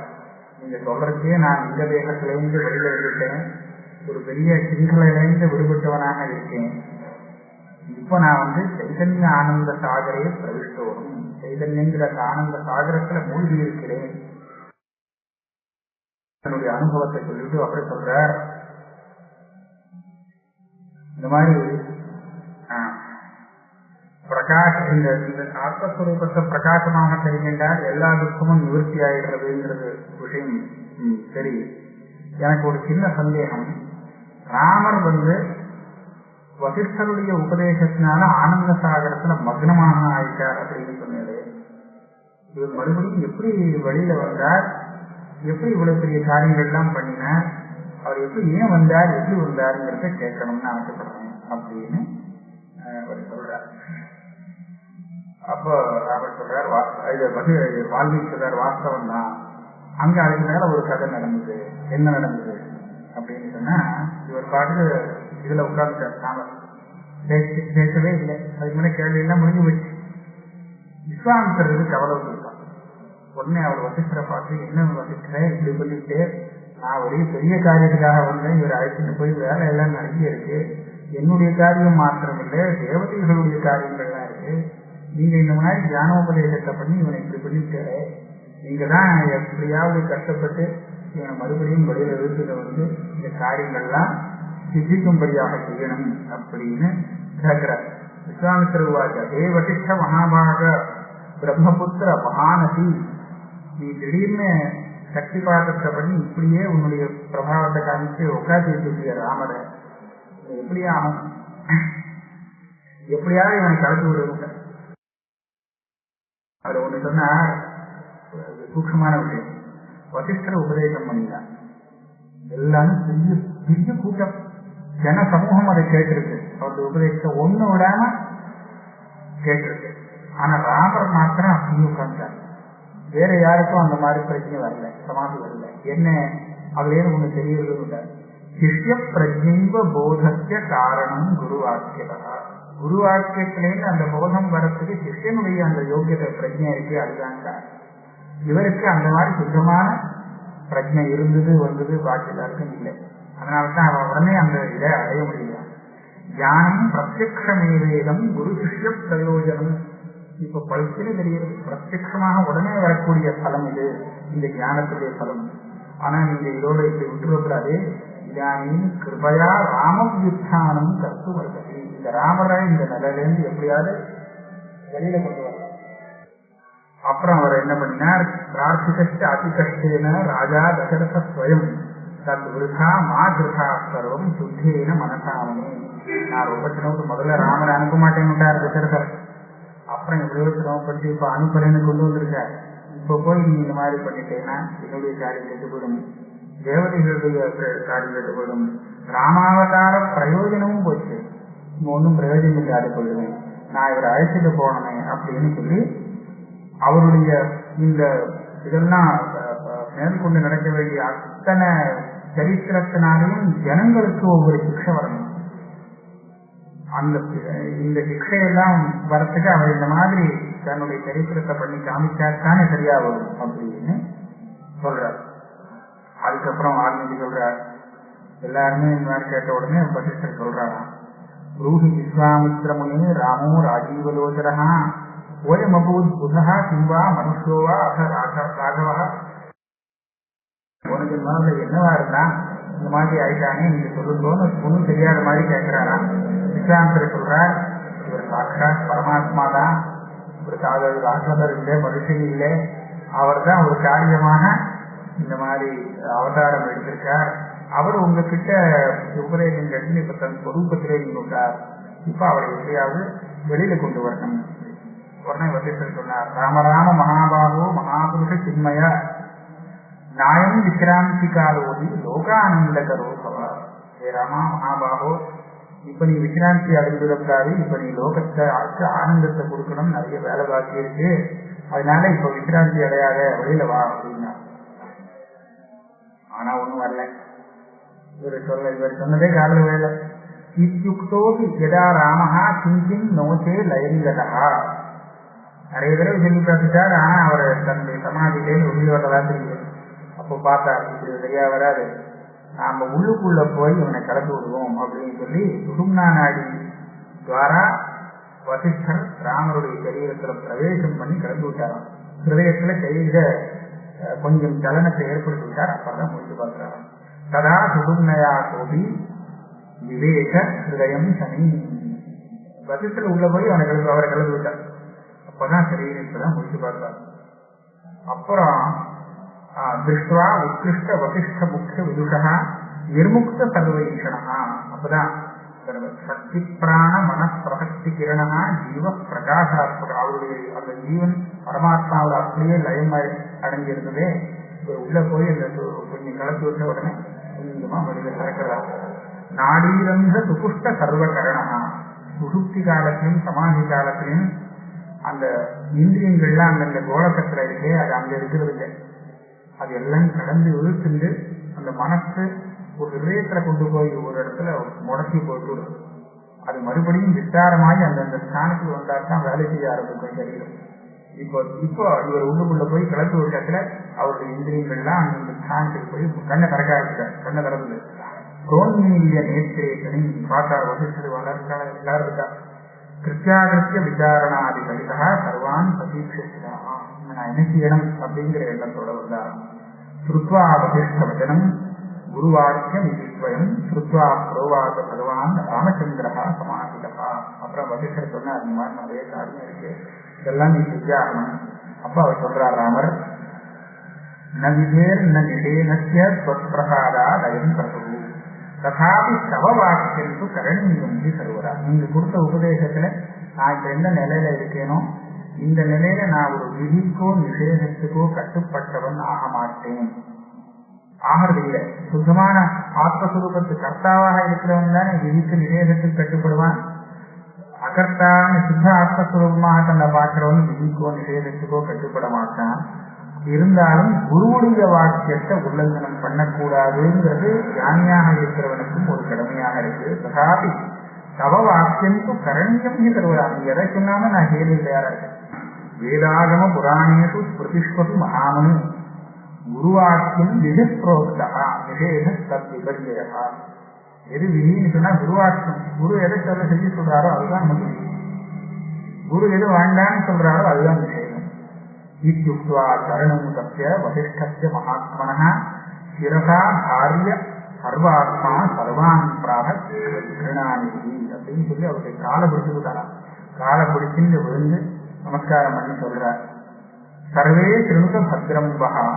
நீங்க சொல்றதுக்கே நான் இந்த தேகத்திலிருந்து வெளியில வந்துட்டேன், ஒரு பெரிய சிங்களையிலிருந்து விடுபட்டவனாக இருக்கேன். இப்ப நான் சைதன்ய ஆனந்த சாகரையை பிரவிஷ்டோரும், சைதன்யங்கிற ஆனந்த சாகரத்துல மூழ்கி இருக்கிறேன் என்னுடைய அனுபவத்தை சொல்லிட்டு அப்புறம் சொல்றார், இந்த மாதிரி பிரகாஷ் இந்த ஆத்மஸ்வரூபத்தை பிரகாசமாக தெரிகின்றால் எல்லா துக்கமும் நிவர்த்தி ஆயிடுறதுங்கிறது விஷயம் சரி. எனக்கு ஒரு சின்ன சந்தேகம், ராமர் வசிஷ்டருடைய உபதேசத்தினால ஆனந்த சாகரத்துல மக்னமாக ஆயிட்டார் அப்படின்னு சொன்னது, இவர் மறுபடியும் எப்படி வெளியில வந்தார், எப்படி இவ்வளவு பெரிய காரியங்கள்லாம் பண்ணினார், அவர் எப்படி ஏன் வந்தார், எப்படி வந்தாருங்கிறத கேட்கணும்னு ஆசைப்படுறேன் அப்படின்னு அவர் சொல்றார். அப்போ ராமர் சொல்றார், வால்மீகி சொல்றார், வாஸ்தவம் தான், அங்க அதுக்கு மேல ஒரு கதை நடந்தது. என்ன நடந்தது அப்படின்னு சொன்னா, இவர் பாட்டு இதுல உட்கார்ந்துட்டார், ராமர் பேசவே இல்லை. அதுக்கு முன்னாடி கேள்வி எல்லாம் முடிஞ்சு போச்சு. விஸ்வாமித்திரருக்கு கவலை கொடுத்தான். உடனே அவர் வசிஷ்டரை பார்த்து, என்ன வசிஷ்டரை இப்படி பண்ணிட்டு, நான் ஒரே பெரிய காரியத்துக்காக வந்தேன், இவர் அழைச்சிட்டு போய் வேலை எல்லாம் நிறைய இருக்கு, என்னுடைய காரியம் மாத்திரம் இல்லை தேவதைகளுடைய காரியங்கள்லாம் இருக்கு, நீங்க இந்த முன்னாடி ஞானோபதேசத்தை பண்ணி இவனை இப்படி பண்ணிட்டாரு, நீங்க தான் எப்படியாவது கஷ்டப்பட்டு இவனை மறுபடியும் வெளியில இழுத்துட்டு இந்த காரியங்கள்லாம் சித்திக்கும்படியாக செய்யணும் அப்படின்னு கேட்கிறார். விஸ்வாமித்திர உவாச்ச, ஹே வசிஷ்ட மகாபாக பிரம்மபுத்திர மகாநதி, நீ திடீர்னு சக்தி பாதத்தை பண்ணி இப்படியே உன்னுடைய பிரபாவத்தை காமிச்சு உட்காந்து வச்சிருக்கிய ராமரை, எப்படி ஆகும், எப்படியாவது இவனை கலந்து விடுங்க. அவர் ஒண்ணு சொன்னா சூக்ஷமான விஷயம், வசிஷ்டரை உபதேசம் பண்ணினார், எல்லாரும் பெரிய பெரிய கூட்டம் ஜன சமூகம் அதை கேட்டிருக்கு, அவருடைய உபதேசத்தை ஒண்ணு விடாம கேட்டிருக்கு. ஆனா ராமர் மாத்திரம் அப்படி உட்கார்ந்தார், வேற யாருக்கும் அந்த மாதிரி பிரச்சனை வரல, சமாதி வரல. என்ன அதுலேயே ஒண்ணு தெரியறது, சிஷ்ய பிரஜைவ போதத்திய காரணம் குருவாக்கியதா, குருவாக்கியத்திலேருந்து அந்த போதம் வரத்துக்கு சிஷ்யனுடைய அந்த யோகியத்தை பிரஜை இருக்கு, அதுதான் காரணம். இவருக்கு அந்த மாதிரி சுத்தமான பிரஜை இருந்தது வந்தது, பாக்கி எல்லாருக்கும் இல்லை. அதனால்தான் அவன் உடனே அந்த இதை அடைய முடியல. ஞானம் பிரத்யக்ஷமேவேதம் குரு சிஷ்ய பிரயோஜனம். இப்ப பழுத்திலே தெரிகிறது, பிரத்யக்ஷமாக உடனே வரக்கூடிய பலம் இது, இந்த ஞானத்துடைய பலம். ஆனா நீங்க இதோட இப்படி விட்டுவிடக்கூடாது. இதானின் கிருபையா ராமவியுத்தானம் கருத்து வருகிறது, இந்த ராமரை இந்த நிலையிலிருந்து எப்படியாவது வெளியில கொண்டு வரலாம். அப்புறம் அவர் என்ன பண்ணினார், பிரார்த்திகஷ்ட அதிகஷ்டேன ராஜா தசரத ஸ்வயம் தத் விருதா மா திருதா சர்வம் சுத்தேன மனசாமனே. நான் ரொம்ப சின்னவருக்கு முதல்ல ராமரை அனுப்ப மாட்டேன்னுட்டார் தசரதர், அப்புறம் எப்படியோ சிரமப்பட்டு இப்ப அனுப்பலன்னு கொண்டு வந்திருக்கார். இப்ப இப்போ போய் நீ இந்த மாதிரி பண்ணிட்டேன்னா என்னுடைய காரியம் கெட்டு போயிடும், தேவதைகளுடைய காரியம் கெட்டு போயிடும், ராமாவதார பிரயோஜனமும் போச்சு, இங்க ஒன்றும் பிரயோஜனம் இல்லாத போயிடுவேன், நான் இவரை அழைச்சிட்டு போனமே அப்படின்னு சொல்லி அவருடைய இந்த இதெல்லாம் மேற்கொண்டு நடக்க வேண்டிய அத்தனை சரித்திரத்தினாலையும் ஜனங்களுக்கு ஒவ்வொரு சிக்ஷை வரணும். இந்த சிக்ஷையெல்லாம் வரத்துக்கு அவர் இந்த மாதிரி தன்னுடைய சரித்திரத்தை பண்ணி காமிச்சாத்தானே சரியா வரும் அப்படின்னு சொல்றார். அதுக்கப்புறம் ஆன்மீகி சொல்றார், எல்லாருமே இந்த மாதிரி கேட்ட உடனே வசிஷ்டர் சொல்றாராம், ரூஹி விஸ்வாமித்ரமுனே ராமோ ராஜீவலோச்சரா ஓயமபூத் புதா கிம்பா மனுஷோவா அக ராகவா, உனக்கு முதல்ல என்னவா இருந்தா இந்த மாதிரி ஆயிட்டானே நீங்க சொல்லுங்கன்னு ஒன்றும் தெரியாத மாதிரி கேட்கிறாரா. விஸ்வாமித்திரர் சொல்றார், இவர் சாட்சாத் பரமாத்மா தான், ஒரு சாதல் ராட்சசர் இல்லை, மனுஷன் இல்லை, அவர் தான் ஒரு காரியமாக இந்த மாதிரி அவதாரம் எடுத்திருக்கார், அவர் உங்ககிட்ட உபதேசம் கேட்டு இப்ப தன் சொரூபத்திலே நீங்க இப்ப அவரை எப்படியாவது வெளியில கொண்டு வரணும். உடனே வசிஷ்டர் சொன்னார், ராமராம மகாபாகோ மகாபுருஷ சின்மய நாயம் விக்ராந்தி காலோதி லோகானந்த கரோபவ. ஹே ராமா மகாபாகோ, இப்ப நீ விக்ராந்தி அடைந்துடக்கூடாது, இப்ப நீ லோகத்துக்கு ஆனந்தத்தை கொடுக்கணும், நிறைய வேலை பாக்கி இருக்கு, அதனால இப்ப விக்ராந்தி அடையாத வெளியில வா அப்படின்னா. ஆனா ஒண்ணும் வரல, இவர் சொன்னதே காதல வேலை. இத்தியுக்தோபி யதா ராமஹா கிஞ்சின் நோச்சே லயங்கதா, நிறைய தடவை சொல்லி பார்த்துட்டார், ஆனா அவர் தன்னுடைய சமாதியிலேருந்து வெளியில் வரதா தெரியும். அப்போ பார்த்தார், இப்படி சரியா வராது, நாம உள்ளுக்குள்ள போய் இவனை கலந்து விடுவோம் அப்படின்னு சொல்லி சுஷும்னா நாடி துவாரா வசிஷ்டர் ராமருடைய சரீரத்துல பிரவேசம் பண்ணி கலந்து விட்டாராம். ஹிருதயத்துல கையில கொஞ்சம் சலனத்தை ஏற்படுத்தி விட்டார். அப்பதான் முடிச்சு பார்க்கிறாராம். ததா சுஷும்னயா கோபி விவேக ஹிருதயம் சனி, வசிஷ்டர் உள்ள போய் அவரை கலந்து விட்டார். அப்பதான் சரீரத்தான் முடிச்சு பார்த்தார். அப்புறம் திருஷ்டுவா உத்கிருஷ்ட வசிஷ்ட முக்கிய விதுஷா நிர்முக்த சர்வீஷணா, அப்பதான் சக்தி பிராண மனப்பிரசக்தி கிரணா ஜீவ பிரகாசாத்மக, அவருடைய அந்த ஜீவன் பரமாத்மாவோட அப்படியே லயம் அடங்கி இருந்ததே, உள்ள போய் அந்த கொஞ்சம் கலந்து விட்ட உடனே கொஞ்சமா மனிதர் நடக்கிறார். நாடீரந்த சுகுஷ்ட சர்வ கரணா, சுசுப்தி காலத்திலும் சமாதி காலத்திலும் அந்த இந்திரியங்கள்லாம் அந்தந்த கோலக்கத்துல இருக்கே, அது அங்க இருக்கிறது இல்லை, அது எல்லாம் கடந்து இழுத்துண்டு அந்த மனசு ஒரு இதயத்துல கொண்டு போய் ஒரு இடத்துல முடக்கி போட்டு அது மறுபடியும் விஸ்தாரமாகி அந்தந்த ஸ்தானத்துக்கு வந்தால்தான் வேலை செய்ய ஆரம்பிக்கும் சரீரம். இப்போ இவர் உள்ளுக்குள்ள போய் கிளம்பி ஒரு இடத்துல அவருடைய இந்திரியங்கள்லாம் அந்தந்த ஸ்தானத்துக்கு போய் கண்ணை திறக்க ஆரம்பிச்சார். கண்ணை திறந்து தோன்மீலிய நேத்திரேசனை பார்த்தார். வசிஷ்டர் வளர்க்கா கிருத்தியாகிருத்திய விசாரணாதி கடிதா சர்வான் பிரதீட்சிதா, நான் என்ன செய்யணும் அப்படிங்கிற எண்ணத்தோட வந்தார். ஸ்ருத்வா வசிஷ்ட வச்சனம் குருவாக்கியம் இதுவயம் ஸ்ருத்வா புரோவாத பகவான் ராமச்சந்திரா சமாஹிதா. அப்புறம் வசிஷ்டர் சொன்னார், இந்த மாதிரி நிறைய காரியம் இருக்கு, இதெல்லாம் நீ செஞ்சாகணும். அப்ப அவர் சொல்றார் ராமர், ந விதேர் ந நிஷேனஸ்ய ஸ்வத்பிரசாதா லயம் பிரபு ததாபி சவ வாக்கியம் கரணியம் சர்வரா. நீங்க கொடுத்த உபதேசத்துல நான் இப்ப எந்த நிலையில இருக்கேனோ இந்த நிலையில நான் ஒரு விதிக்கோ நிஷேதத்துக்கோ கட்டுப்பட்டவன் ஆக மாட்டேன். ஆகிறது இல்லை. சுத்தமான ஆத்மஸ்வரூபத்து கர்த்தாவாக இருக்கிறவன் தானே விதிக்கு நிஷேதத்துக்கு கட்டுப்படுவான். அகர்த்தான சுத்த ஆத்மஸ்வரூபமாக தன்னை பார்க்கிறவன் விதிக்கோ நிஷேதத்துக்கோ கட்டுப்பட மாட்டான். இருந்தாலும் குருவுடைய வாக்கியத்தை உல்லங்கனம் பண்ணக்கூடாதுங்கிறது ஞானியாக இருக்கிறவனுக்கும் ஒரு கடமையாக இருக்கு. ததாபி தவ வாக்கியம் கரணியம் தருவா. நீ எதை சொன்னாலும் நான் கேள்வி தயாரா இருக்கேன். வேதாகம புராணேஷு ஸ்மிருதிஷ்வசு மகாமனு குருவாக்கியம் விதிப்ரோக்தா நிஷேத தத் விபர்யயா. எது விதின்னு சொன்னா குருவாக்கியம். குரு எதை சொல்ல செஞ்சு சொல்றாரோ அதுதான் முக்கியம். குரு எது வேண்டான்னு சொல்றாரோ அதுதான் விஷயம். இத்யுக்த்வா சரணம் தஸ்ய வசிஷ்டஸ்ய மகாத்மனः சிரசா தாரிய சர்வாத்மா சர்வான் பிராக கிருணாநிதி அப்படின்னு சொல்லி அவருடைய காலை பிடிச்சுட்டாரா. காலை பிடிச்சுன்னு விழுந்து நமஸ்காரம் பண்ணி சொல்றார். சர்வே திருணுக பத்ரம் வகா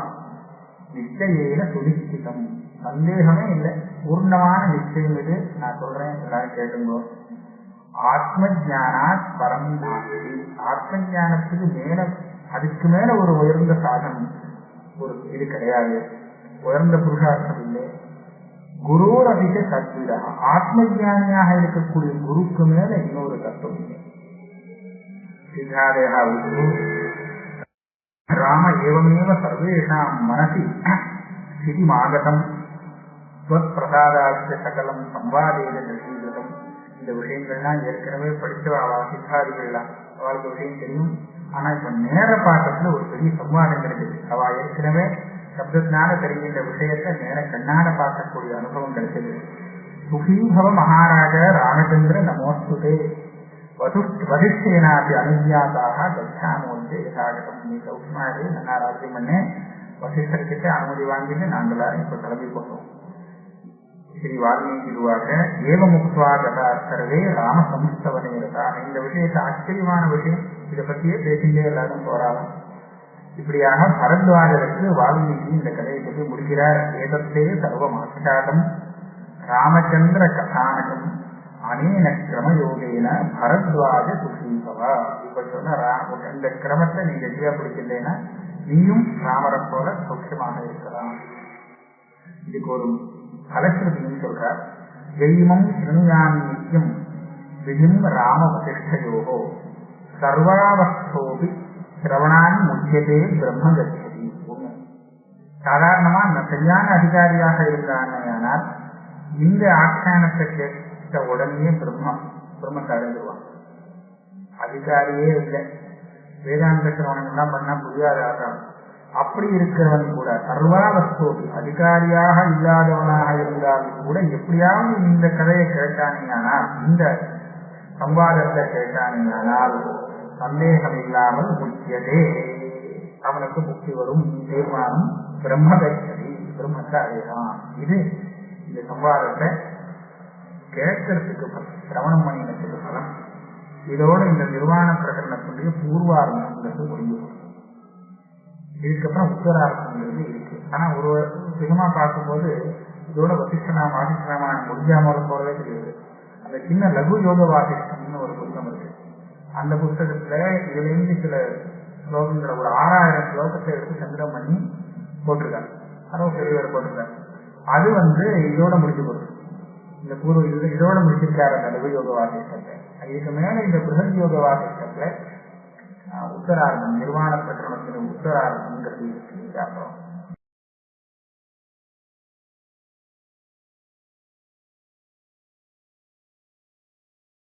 நிச்சயேன சுனிச்சிதம். சந்தேகமே இல்லை, பூர்ணமான நிச்சயம் இது. நான் சொல்றேன், எல்லாரும் கேட்டுங்கோ. ஆத்ம ஜானாத் பரம் நாஸ்தி. ஆத்ம ஜானத்துக்கு மேல அதுக்கு மேல ஒரு உயர்ந்த சாதனம் ஒரு இது கிடையாது, உயர்ந்த புருஷார்த்தம் இல்லை. குருர் அதிக சத்விதா, ஆத்ம ஜானியாக இருக்கக்கூடிய குருக்கு மேல இன்னொரு தத்துவம் இல்லை. சித்தாதேகா குரு ராம ஏவமேவ சர்வேஷாம் மனசி ஸ்திதிமாகதம் ஸ்வத் பிரசாதாட்ச சகலம் சம்வாதேன தரிசீகிருதம். இந்த விஷயங்கள்லாம் ஏற்கனவே படிச்சவா சித்தாதிகள்லாம் அவளுக்கு விஷயம் தெரியும். ஆனா இப்ப நேர பாட்டத்துல ஒரு பெரிய சம்வாதம் கிடைக்குது. அவ ஏற்கனவே சப்தத்தினால தெரிகின்ற விஷயத்தை நேர கண்ணாட பார்க்கக்கூடிய அனுபவம் கிடைச்சது. சுகீபவ மகாராஜ ராமச்சந்திர நமோஸ்துதே வதிஷ்டேனாபி அனுஜாதாக கச்சாமோந்தே யதாகதம். நீ சௌஷ்மாவே நல்லா ராஜ்யம் பண்ணே, வசிஷ்டர்கிட்ட அனுமதி வாங்கிட்டு நாங்களாம் இப்ப கிளம்பி போட்டோம். ஸ்ரீ வால்மீகிவாக ஏவ முக்துவா கதா சர்வே ராம சம்ஸ்தவனேரதா. இந்த விஷயத்தை ஆச்சரியமான விஷயம், இதை பற்றியே பேசிட்டே எல்லாரும் போராடும். இப்படியாக பரத்வாஜருக்கு வால்மீகி இந்த கதையை சொல்லி முடிக்கிறார். ஏதத்தே சர்வமாச்சாரம் ராமச்சந்திர கதானகம் அனேன கிரமயோகேன பரத்வாஜ சுகீபவா. இப்ப சொன்ன இந்த கிரமத்தை நீ கெட்டியா பிடிக்கலைன்னா நீயும் ராமரை போல சௌக்கியமாக இருக்கலாம். இதுக்கு ஒரு பலஸ்ருதியும் சொல்றார். ஜெய்மம் ஸ்ருணுயாமி நித்யம் விதிம் ராம வசிஷ்டயோகோ சர்வாவஸ்தோபி சிரவணான் முக்கியதே பிரம்ம கட்சதி. சாதாரணமா சரியான அதிகாரியாக இருந்தானால் இந்த ஆக்கியானத்தை கேட்ட உடனே பிரம்மத்தை அடைஞ்சிருவான். அதிகாரியே இல்லை, வேதாந்த சிரவணம் எல்லாம் பண்ணா புரியாத ஆகாரம். அப்படி இருக்கிறவன் கூட சர்வாவஸ்தோபி அதிகாரியாக இல்லாதவனாக இருந்தாலும் கூட எப்படியாவது இந்த கதையை கேட்டானேயானால், இந்த சம்வாதத்தை கேட்டானேயானால் சந்தேகம் இல்லாமல் முக்கியதே அவனுக்கு முக்தி வரும் தீர்மானம் பிரம்மகட்சதி, பிரம்மத்தை அடையலாம். இது இந்த சம்வாதத்தை கேட்கறதுக்கு சிரவணம் பண்ணினதுக்கு பலம். இதோட இந்த நிர்வாண பிரகடனத்துடைய பூர்வார்த்தங்கிறது முடிவு. இதுக்கப்புறம் உத்தரார்த்தங்கிறது இருக்கு. ஆனா ஒரு சினிமா பார்க்கும்போது இதோட வசிஷ்டநாம வாசிஷ்டநாம முடிஞ்சாமல் போறதே தெரியுது. அந்த சின்ன லகு யோக வாசிஷ்டம்னு ஒரு புத்தகம் இருக்கு. அந்த புத்தகத்துல இதுல இருந்து சில ஸ்லோகங்களை ஒரு 6000 ஸ்லோகத்தை எடுத்து சந்திரம் பண்ணி போட்டிருக்காங்க. அதுவும் பெரியவர் போட்டிருக்காங்க. அது இதோட முடிஞ்சு போடுது. இந்த பூர்வ இதோட முடிச்சிருக்காரு அந்த லகு யோக வாசிஷ்டத்தை. இதுக்கு மேல இந்த பிருகத் யோக வாசிஷ்டத்துல உத்தரார்த்தம் நிர்வாண பிரகடனத்தின் உத்தரார்த்தம்ங்கிறது இருக்கு. அப்புறம்